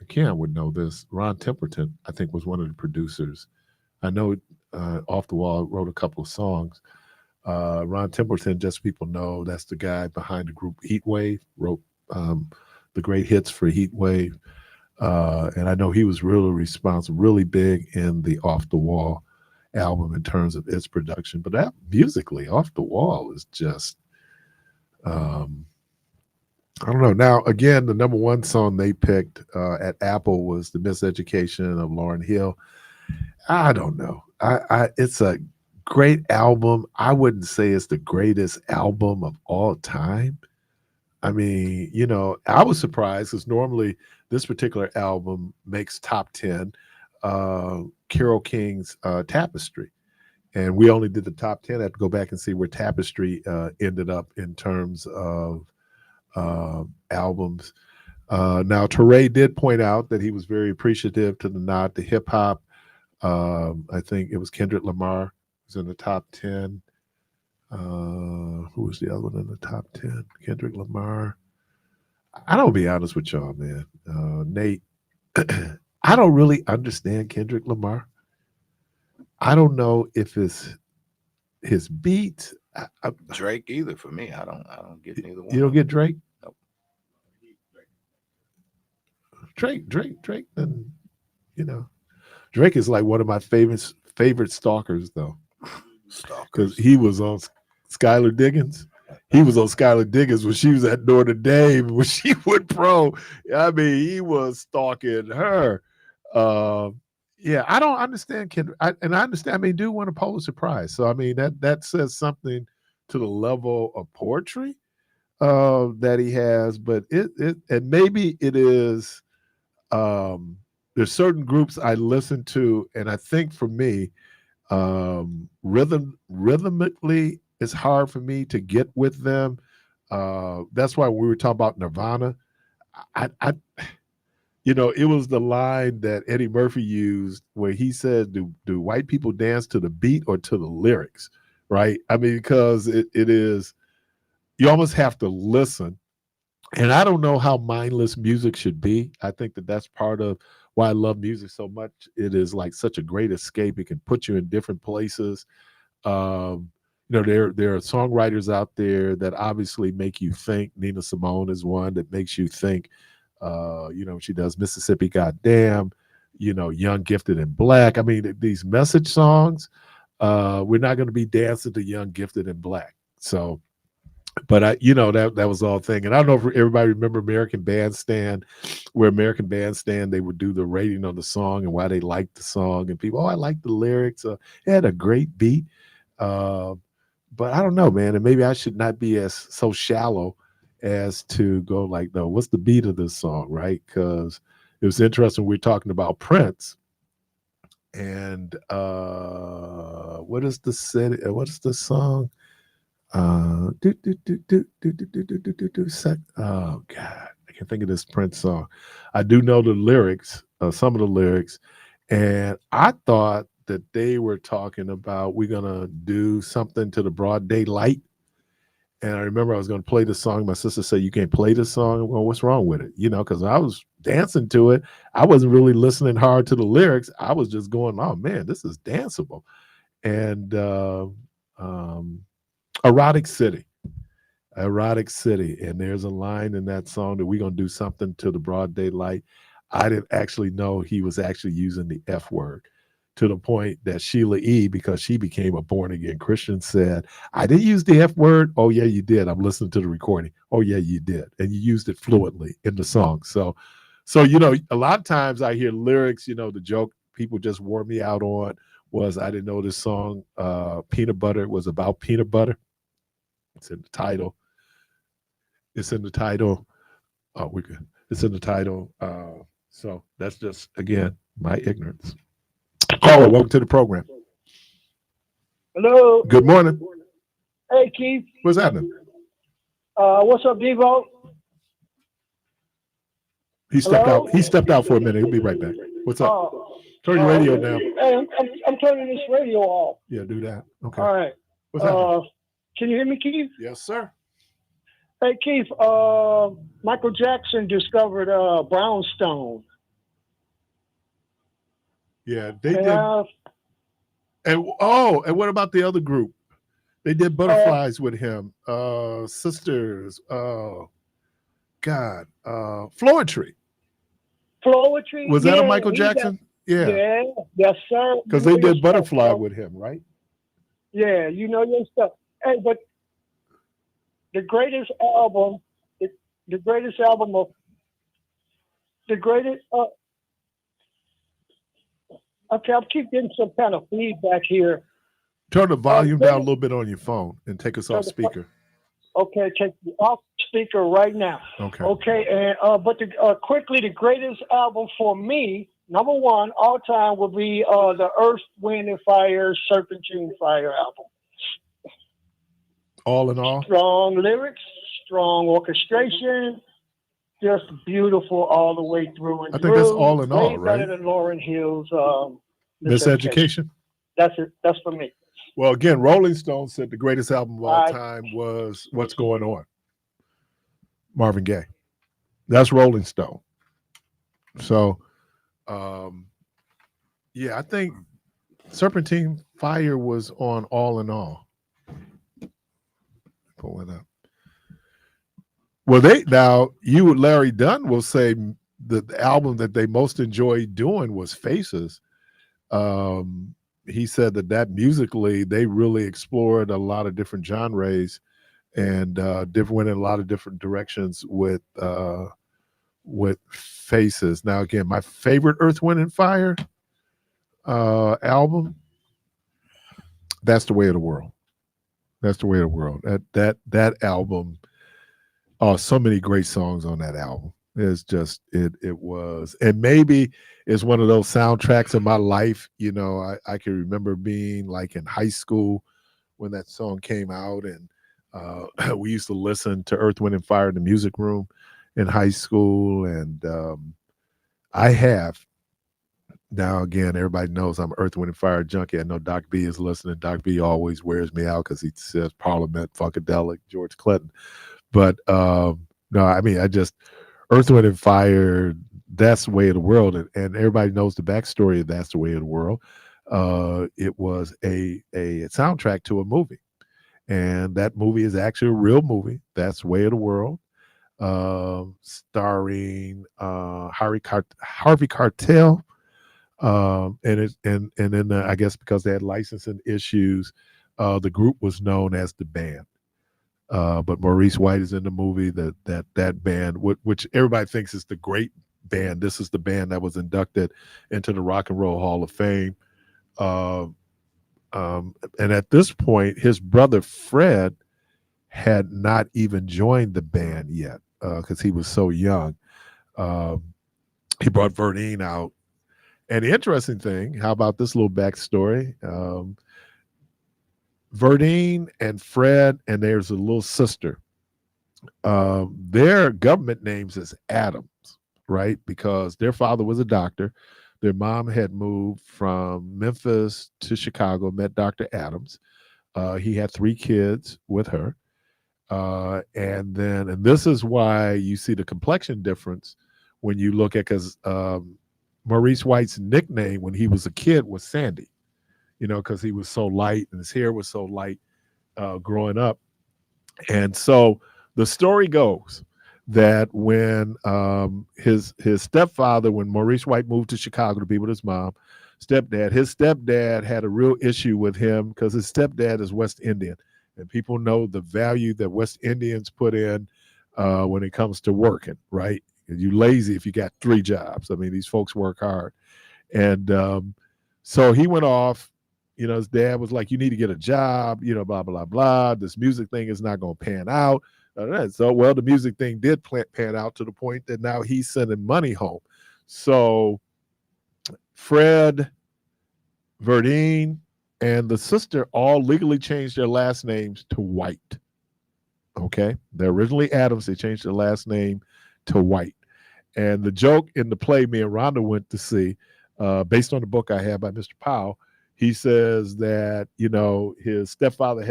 Ken would know this. Ron Temperton, I think, was one of the producers. I know Off the Wall wrote a couple of songs. Ron Temperton, just so people know, that's the guy behind the group Heatwave, wrote the great hits for Heatwave. And I know he was really responsible, really big in the Off the Wall album in terms of its production. But that musically, Off the Wall is just, I don't know. Now, again, the number one song they picked at Apple was The Miseducation of Lauryn Hill. I don't know. It's a great album. I wouldn't say it's the greatest album of all time. I mean, I was surprised because normally this particular album makes top 10, Carole King's Tapestry. And we only did the top 10. I have to go back and see where Tapestry ended up in terms of albums. Now, Teray did point out that he was very appreciative to the nod to hip hop. I think it was Kendrick Lamar was in the top 10. Who was the other one in the top 10? Kendrick Lamar. I don't be honest with y'all, man. Nate, I don't really understand Kendrick Lamar. I don't know if it's his beats. Drake either for me. I don't get neither one. You don't get Drake? Nope. Drake, then Drake is like one of my favorite stalkers, though. Because he was on Skylar Diggins. He was on Skylar Diggins when she was at Notre Dame, when she went pro. I mean, he was stalking her. Yeah, I don't understand Kendrick. I understand. I mean, do won a Pulitzer Prize. So, I mean, that says something to the level of poetry that he has. But and maybe it is, there's certain groups I listen to, and I think for me, rhythmically, it's hard for me to get with them. That's why when we were talking about Nirvana, You know, it was the line that Eddie Murphy used where he said, do white people dance to the beat or to the lyrics? Right? I mean, because it is, you almost have to listen. And I don't know how mindless music should be. I think that that's part of why I love music so much. It is like such a great escape. It can put you in different places. You know, there are songwriters out there that obviously make you think. Nina Simone is one that makes you think. You know, she does Mississippi Goddamn, you know, Young, Gifted, and Black. I mean, these message songs, we're not going to be dancing to Young, Gifted, and Black. So, but you know, that was all thing. And I don't know if everybody remember American Bandstand, where American Bandstand, they would do the rating on the song and why they liked the song. And people, oh, I like the lyrics. It had a great beat. But I don't know, man. And maybe I should not be as so shallow as to go like, no, what's the beat of this song, right? Because it was interesting. We're talking about Prince, and what is the city? What is the song? Oh God, I can't think of this Prince song. I do know the lyrics, some of the lyrics, and I thought that they were talking about we're gonna do something to the broad daylight. And I remember I was going to play the song. My sister said, "You can't play this song." Well, what's wrong with it? You know, because I was dancing to it. I wasn't really listening hard to the lyrics. I was just going, "Oh man, this is danceable." And Erotic City. Erotic City. And there's a line in that song that we're going to do something to the broad daylight. I didn't actually know he was actually using the F word, to the point that Sheila E., because she became a born again Christian, said, "I didn't use the F word." "Oh, yeah, you did. I'm listening to the recording." "Oh, yeah, you did. And you used it fluently in the song." So, you know, a lot of times I hear lyrics, you know, the joke people just wore me out on was I didn't know this song, Peanut Butter, was about peanut butter. It's in the title. It's in the title. Oh, we're good. It's in the title. So that's just, again, my ignorance. Caller, welcome to the program. Hello. Good morning. Hey, Keith. What's happening? What's up, Devo? He stepped out. He stepped out for a minute. He'll be right back. What's up? Turn your radio down. Hey, I'm turning this radio off. Yeah, do that. Okay. All right. What's happening? Can you hear me, Keith? Yes, sir. Hey, Keith. Michael Jackson discovered brownstone. Yeah, they did. And what about the other group? They did Butterflies with him. Sisters. Oh, God. Floetry. Floetry. Was that a Michael Jackson? Yeah. Yes, sir. Because they did Butterfly with him, right? Yeah, you know your stuff. Hey, but the greatest album okay, I'll keep getting some kind of feedback here. Turn the volume down a little bit on your phone and take us off speaker. Okay, take the off speaker right now. Okay. Okay, and but quickly, the greatest album for me, number one all time, would be the Earth, Wind and Fire Serpentine Fire album. All in all, strong lyrics, strong orchestration, just beautiful all the way through and I think that's all in all, right? Better than Lauryn Hill's Miseducation. That's it. That's for me. Well, again, Rolling Stone said the greatest album of all time was What's Going On, Marvin Gaye. That's Rolling Stone. So, yeah, I think Serpentine Fire was on All in All. Pull it up. Well, Larry Dunn will say the album that they most enjoyed doing was Faces. He said that musically they really explored a lot of different genres and went in a lot of different directions with Faces. Now, again, my favorite Earth, Wind and Fire album, That's the Way of the World. That's the Way of the World. That album, so many great songs on that album. It's just it was, and maybe it's one of those soundtracks of my life. You know, I can remember being like in high school when that song came out, and we used to listen to Earth, Wind and Fire in the music room in high school, and I have. Now, again, everybody knows I'm Earth, Wind, and Fire junkie. I know Doc B is listening. Doc B always wears me out because he says Parliament, Funkadelic, George Clinton. But no, I mean, I just, Earth, Wind, and Fire, that's the way of the world. And everybody knows the backstory of That's the Way of the World. It was a soundtrack to a movie. And that movie is actually a real movie. That's the Way of the World. Starring Harvey Keitel. And then I guess because they had licensing issues, the group was known as the band. But Maurice White is in the movie. That band, which everybody thinks is the great band. This is the band that was inducted into the Rock and Roll Hall of Fame. And at this point, his brother Fred had not even joined the band yet because he was so young. He brought Verdine out. And the interesting thing, how about this little backstory? Verdine and Fred, and there's a little sister. Their government names is Adams, right? Because their father was a doctor. Their mom had moved from Memphis to Chicago, met Dr. Adams. He had 3 kids with her. And this is why you see the complexion difference when you look at, because Maurice White's nickname when he was a kid was Sandy, because he was so light and his hair was so light growing up. And so the story goes that when his stepfather, when Maurice White moved to Chicago to be with his mom, his stepdad had a real issue with him because his stepdad is West Indian. And people know the value that West Indians put in when it comes to working, right? You lazy if you got 3 jobs. I mean, these folks work hard. And so he went off, his dad was like, you need to get a job, blah, blah, blah. This music thing is not going to pan out. So, well, the music thing did pan out to the point that now he's sending money home. So Fred, Verdine, and the sister all legally changed their last names to White. Okay? They're originally Adams. They changed their last name to White. And the joke in the play me and Rhonda went to see, based on the book I have by Mr. Powell, he says that, his stepfather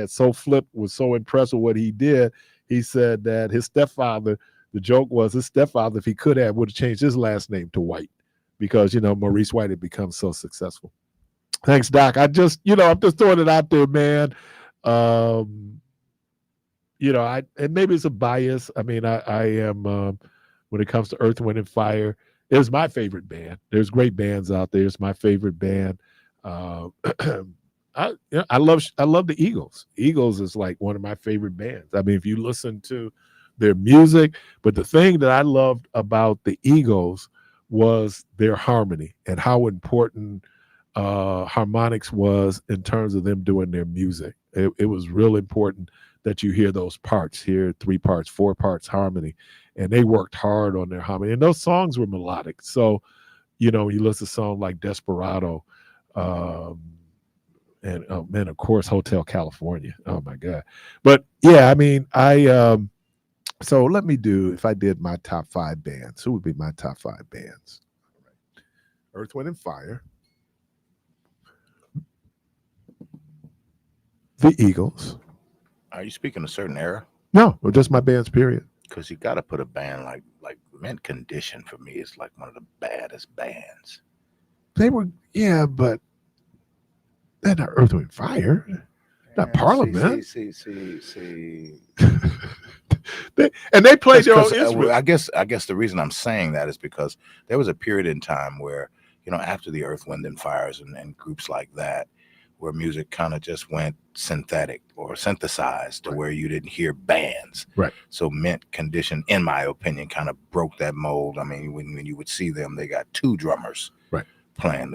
was so impressed with what he did. He said that his stepfather, the joke was his stepfather, if he could have, would have changed his last name to White because, Maurice White had become so successful. Thanks, Doc. I'm just throwing it out there, man. And maybe it's a bias. I mean, I am, when it comes to Earth, Wind, and Fire, it was my favorite band. There's great bands out there. It's my favorite band. I love the Eagles. Eagles is like one of my favorite bands. I mean, if you listen to their music, but the thing that I loved about the Eagles was their harmony and how important harmonics was in terms of them doing their music. It was real important that you hear those parts, hear 3 parts, 4 parts harmony. And they worked hard on their harmony. And those songs were melodic. So, you listen to a song like Desperado, and of course, Hotel California. Oh, my God. But, yeah, I mean, so let me if I did my top 5 bands, who would be my top 5 bands? Earth, Wind, and Fire. The Eagles. Are you speaking a certain era? No, just my bands, period. Because you got to put a band like Mint Condition for me is like one of the baddest bands. They were, yeah, but they're not Earth, Wind, Fire. Not Parliament. See. they played their own instrument. I guess the reason I'm saying that is because there was a period in time where, after the Earth, Wind, and Fires and groups like that, where music kind of just went synthetic or synthesized to where you didn't hear bands. Right. So Mint Condition, in my opinion, kind of broke that mold. I mean, when you would see them, they got 2 drummers playing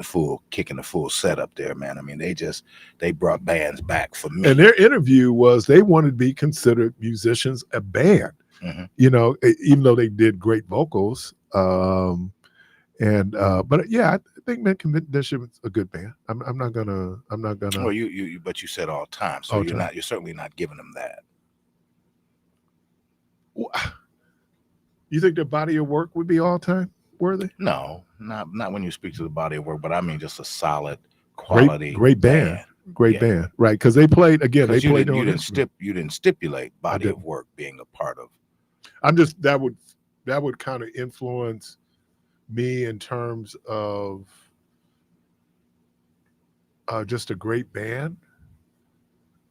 kicking the full setup there, man. I mean, they brought bands back for me. And their interview was they wanted to be considered musicians, a band, even though they did great vocals. But yeah, I think Mint Condition is a good band. I'm not gonna. Well, but you said all time, so you're certainly not giving them that. You think their body of work would be all time? worthy? No, not when you speak to the body of work, but I mean just a solid quality Great band. Great band, right? Because they played again. They played on instrument. You didn't stipulate body didn't. of work being a part of. I'm just that would kind of influence me in terms of just a great band.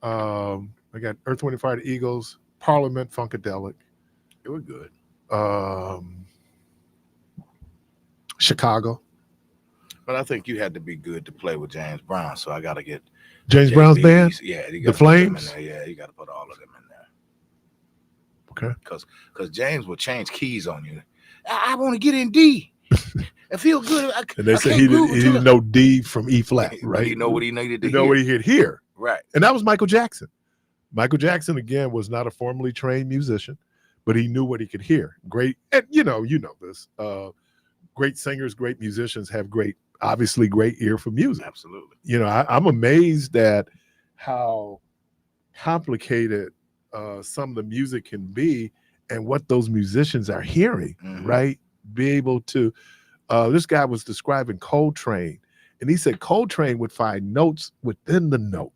I got Earth, Wind and Fire, the Eagles, Parliament, Funkadelic. They were good. Chicago. But I think you had to be good to play with James Brown, so I got to get James Brown's band. Yeah, you the gotta put them in Flames. there. Yeah, you got to put all of them in there. Okay. Because James will change keys on you. I want to get in D. I feel good. And they said he didn't know D from E flat, right? But he know what he needed to hear. Know what he could hear. Right. And that was Michael Jackson. Michael Jackson, again, was not a formally trained musician, but he knew what he could hear. Great. And you know this. Great singers, great musicians have obviously great ear for music. Absolutely. You know, I'm amazed at how complicated some of the music can be and what those musicians are hearing, right? Be able to, this guy was describing Coltrane, and he said Coltrane would find notes within the note.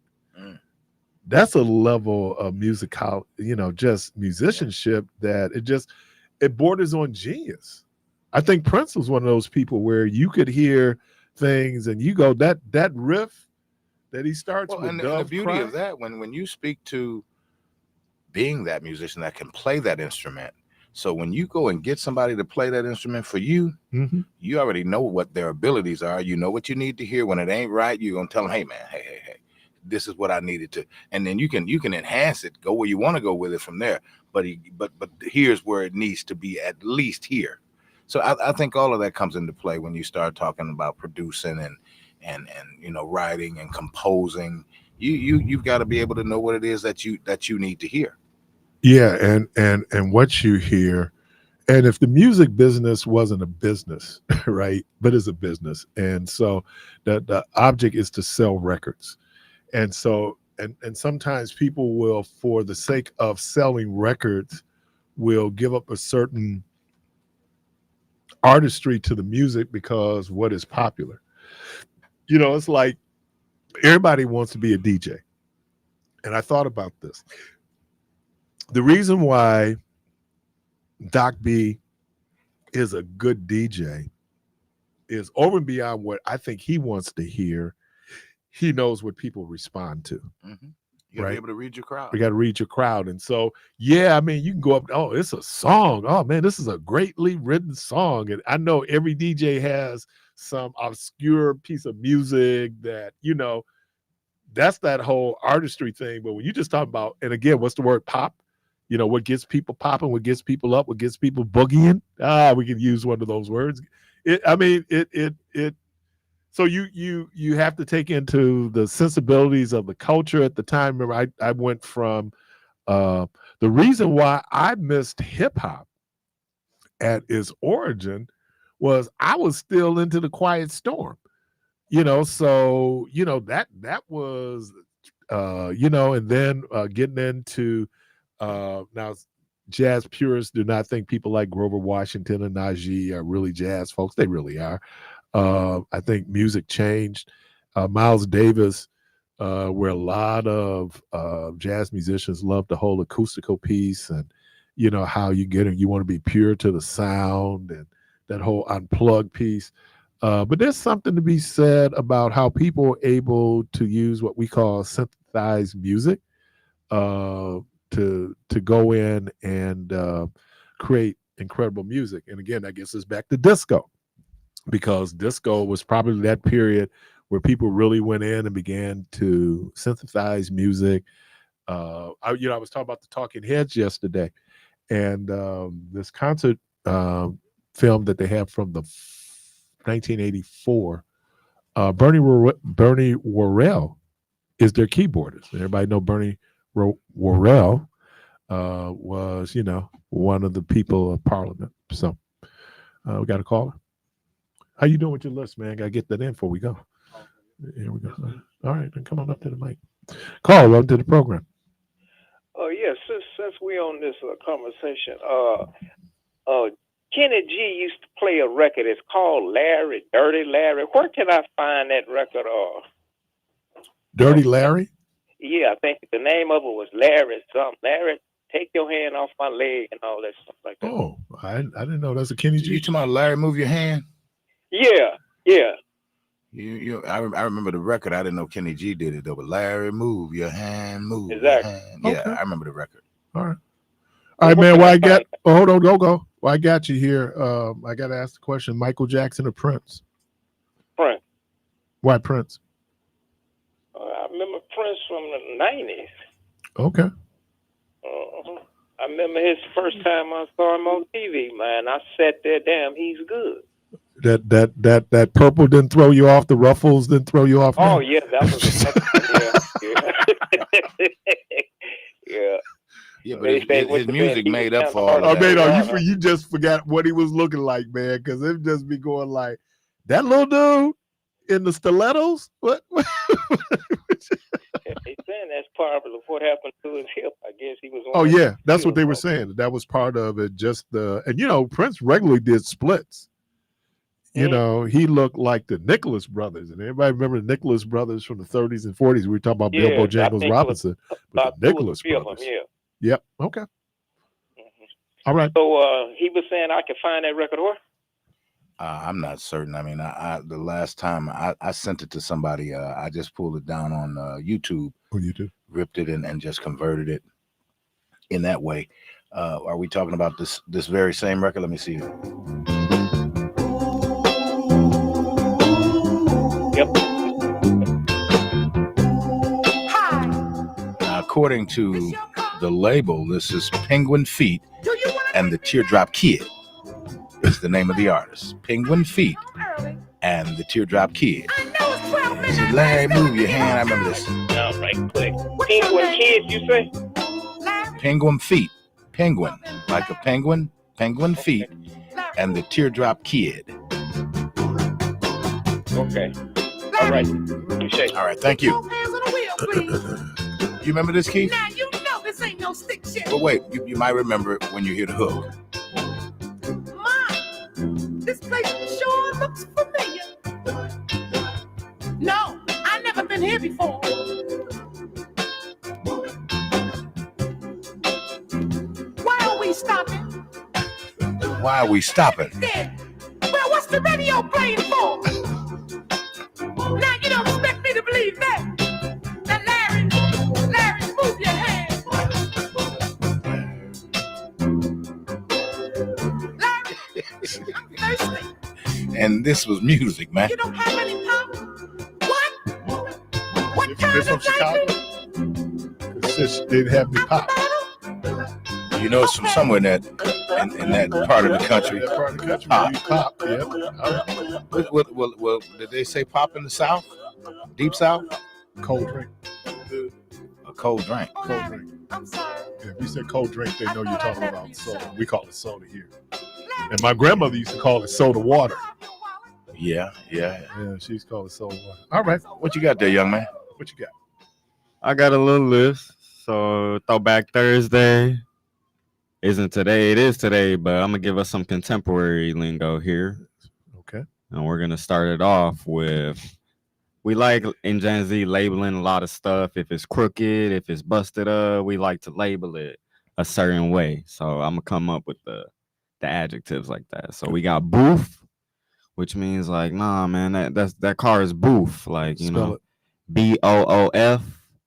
That's a level of musical, just musicianship that it borders on genius. I think Prince was one of those people where you could hear things and you go, that riff that he starts with. And the beauty of that, when you speak to being that musician that can play that instrument, so when you go and get somebody to play that instrument for you, you already know what their abilities are. You know what you need to hear. When it ain't right, you're gonna tell them, hey man, hey, this is what I needed to, and then you can enhance it, go where you want to go with it from there. But here's where it needs to be, at least here. So I think all of that comes into play when you start talking about producing and writing and composing. You've got to be able to know what it is that you need to hear. Yeah, and what you hear, and if the music business wasn't a business, right, but is a business, and so the object is to sell records, and so and sometimes people will, for the sake of selling records, will give up a certain artistry to the music because what is popular. It's like everybody wants to be a DJ. And I thought about this. The reason why Doc B is a good DJ is over and beyond what I think he wants to hear. He knows what people respond to. You gotta be able to read your crowd. We got to read your crowd. And so, yeah, I mean, you can go up, oh, it's a song. Oh, man, this is a greatly written song. And I know every DJ has some obscure piece of music that, that's that whole artistry thing. But when you just talk about, and again, what's the word pop? What gets people popping, what gets people up, what gets people boogieing. We can use one of those words. So you have to take into the sensibilities of the culture at the time. Remember, I went from the reason why I missed hip hop at its origin was I was still into the Quiet Storm, So that was and then getting into now jazz purists do not think people like Grover Washington and Najee are really jazz folks. They really are. I think music changed. Miles Davis, where a lot of jazz musicians love the whole acoustical piece and, how you get it. You want to be pure to the sound and that whole unplugged piece. But there's something to be said about how people are able to use what we call synthesized music to go in and create incredible music. And again, that gets us back to disco. Because disco was probably that period where people really went in and began to synthesize music. I was talking about the Talking Heads yesterday, and this concert film that they have from the 1984. Bernie Worrell is their keyboardist. Everybody know Bernie Worrell was, one of the people of Parliament. So we got a caller. How you doing with your list, man? Got to get that in before we go. Here we go. All right, then come on up to the mic. Call, welcome to the program. Oh, yes, since we on this conversation, Kenny G used to play a record. It's called Larry, Dirty Larry. Where can I find that record? Dirty Larry? Yeah, I think the name of it was Larry something. Larry, take your hand off my leg and all that stuff like that. Oh, I didn't know that's a Kenny G. You talking about Larry Move Your Hand? Yeah. I remember the record. I didn't know Kenny G did it though. But Larry Move Your Hand, Move Exactly. Your Hand. Yeah, Okay. I remember the record. All right, man. Well, hold on, go. Well, I got you here. I got to ask the question: Michael Jackson or Prince? Prince. Why Prince? I remember Prince from the 90s. Okay. I remember his first time I saw him on TV, man. I sat there, damn, he's good. That purple didn't throw you off. The ruffles didn't throw you off. Oh, yeah, that was yeah. Yeah, but his music made up for all of of that. You just forgot what he was looking like, man, because it just be going like, that little dude in the stilettos? What? They saying that's part of what happened to his hip. I guess he was. Oh yeah, that's what they were saying. That was part of it. Just and Prince regularly did splits. You know, he looked like the Nicholas brothers, and everybody remember the Nicholas brothers from the 30s and 40s. We were talking about Bill Bojangles Robinson, but the Nicholas brothers. Yep. Okay. All right. So he was saying I could find that record where? I'm not certain. I mean, the last time I sent it to somebody, I just pulled it down on YouTube. Oh, YouTube. Ripped it and just converted it in that way. Are we talking about this very same record? Let me see. Yep. According to the label, this is Penguin Feet and the Teardrop Kid. Is the name of the artist. Penguin Feet and the Teardrop Kid. So Larry, move your hand. I remember this. No, right quick. Penguin Kid, you say? Penguin Feet. Penguin. Like a penguin. Penguin Feet and the Teardrop Kid. Okay. All right. Appreciate it. All right. Thank you. You remember this, Keith? Now you know this ain't no stick shit. But wait, you might remember it when you hear the hook. This place sure looks familiar. No, I never been here before. Why are we stopping? Why are we stopping? Yeah. Well, what's the radio playing for? Now you don't expect me to believe that. Now Larry, move your hand. Larry, I'm thirsty. And this was music, man. You don't have any pop? What? What kind from of Chicago? Since they didn't have the pop. You know, it's from somewhere in that part of the country. That part of the country, Pop. you pop. Yep. Well, did they say pop in the South? Deep South? Cold drink. A cold drink. Cold drink. I'm sorry. Yeah, if you say cold drink, they know you're talking about soda. We call it soda here. And my grandmother used to call it soda water. Yeah. Yeah, she used to call it soda water. All right. What you got there, young man? What you got? I got a little list. So Throwback Thursday isn't today. It is today, but I'm gonna give us some contemporary lingo here. Okay. And we're gonna start it off with, we like in Gen Z labeling a lot of stuff. If it's crooked, if it's busted up, we like to label it a certain way. So I'm gonna come up with the adjectives like that. So we got boof, which means like, nah, man, that car is boof. Like, you know, BOOF,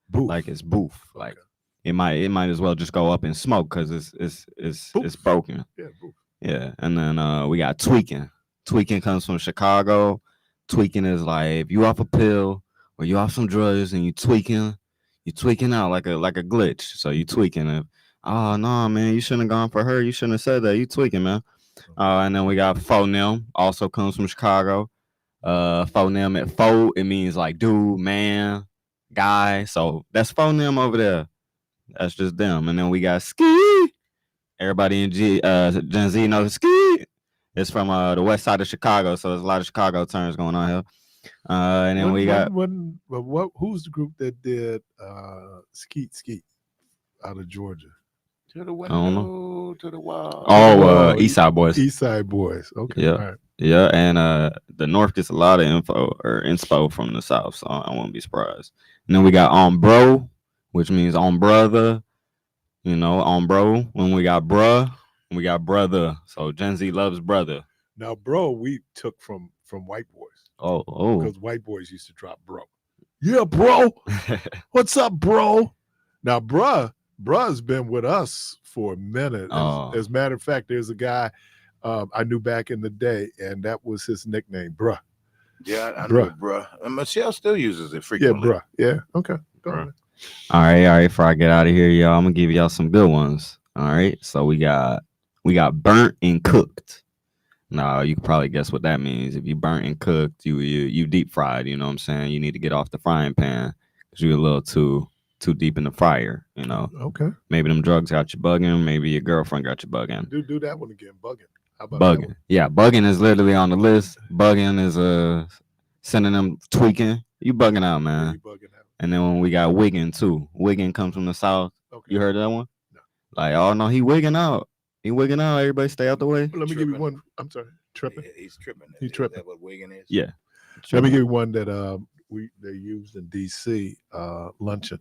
boof. Like it's boof. Like it might as well just go up in smoke because it's broken. Yeah, boof. Yeah. And then we got tweaking. Tweaking comes from Chicago. Tweaking is like if you off a pill or you off some drugs and you tweaking out like a glitch. So you tweaking it. Oh no, man, you shouldn't have gone for her. You shouldn't have said that. You tweaking, man. And then we got phonem, also comes from Chicago. Phonem at fo, it means like dude, man, guy. So that's phonem over there. That's just them. And then we got ski. Everybody in Gen Z knows ski. It's from the west side of Chicago, so there's a lot of Chicago terms going on here. And then who's the group that did Skeet out of Georgia? To the I don't know. go to the wild. Oh, East Side Boys. East Side Boys. Okay. Yeah. All right. Yeah, and the North gets a lot of info or inspo from the South, so I won't be surprised. And then we got on bro, which means on brother, on bro. When we got bruh, and we got brother. So Gen Z loves brother. Now, bro, we took from white boys. Oh. Because white boys used to drop bro. Yeah, bro. What's up, bro? Now, bruh's been with us for a minute. As a matter of fact, there's a guy I knew back in the day, and that was his nickname, bruh. Yeah, I know, bruh. And Michelle still uses it frequently. Yeah, bruh. Yeah, okay. Go on. All right. Before I get out of here, y'all, I'm gonna give y'all some good ones. All right. So we got burnt and cooked. Now you can probably guess what that means. If you burnt and cooked, you deep fried. You know what I'm saying? You need to get off the frying pan because you're a little too deep in the fryer. Okay. Maybe them drugs got you bugging. Maybe your girlfriend got you bugging. Do that one again. Bugging. How about bugging? That one? Yeah, bugging is literally on the list. Bugging is synonym tweaking. You bugging out, man. Yeah, you bugging out. And then when we got wigging too. Wigging comes from the South. Okay. You heard that one? No. Like, oh no, he wigging out. He wigging out. Everybody stay out the way. Let me give you one. I'm sorry. Tripping. Yeah, he's tripping. He's tripping. Is that what wigging is? Yeah. Let me give you one that they used in DC. Luncheon.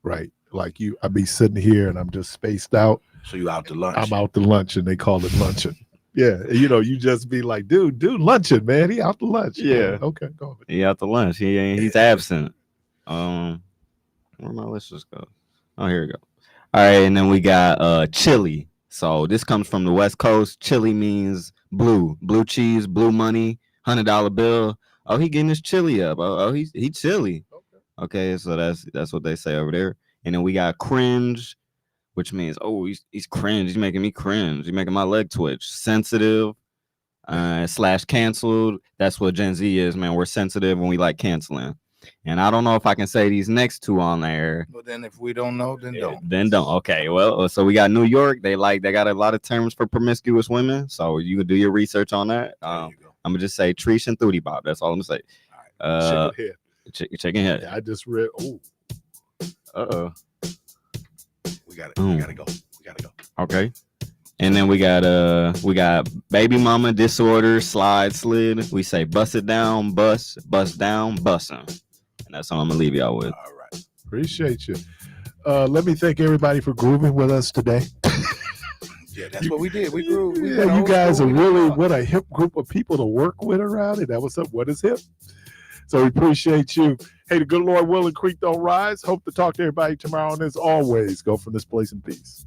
Right. Like I be sitting here and I'm just spaced out. So you out to lunch? I'm out to lunch and they call it luncheon. Yeah. You just be like, dude, luncheon, man. He out to lunch. Yeah. Okay. Go on. He out to lunch. He's absent. Where my list just go? Oh, here we go. All right, and then we got chili. So this comes from the West Coast. Chili means blue cheese, blue money, $100 bill. Oh, he getting his chili up. Oh, he chili. Okay, so that's what they say over there. And then we got cringe, which means he's cringe. He's making me cringe. He's making my leg twitch. Sensitive / canceled. That's what Gen Z is, man. We're sensitive when we like canceling. And I don't know if I can say these next two on there. Well, then if we don't know, then don't. Then don't. Okay. Well, so we got New York. They got a lot of terms for promiscuous women. So you can do your research on that. I'm gonna just say Trish and Thootie Bob. That's all I'm gonna say. All right. Chicken head. Chicken head. Yeah, I just read. Oh. We gotta go. Okay. And then we got baby mama disorder, slid. We say bust it down, bust down, bussin'. And that's all I'm gonna leave y'all with. All right. Appreciate you. Let me thank everybody for grooving with us today. Yeah, that's what we did. We grew. You guys are really what a hip group of people to work with around it. That was up. What is hip? So we appreciate you. Hey, the good Lord willing, creek don't rise. Hope to talk to everybody tomorrow. And as always, go from this place in peace.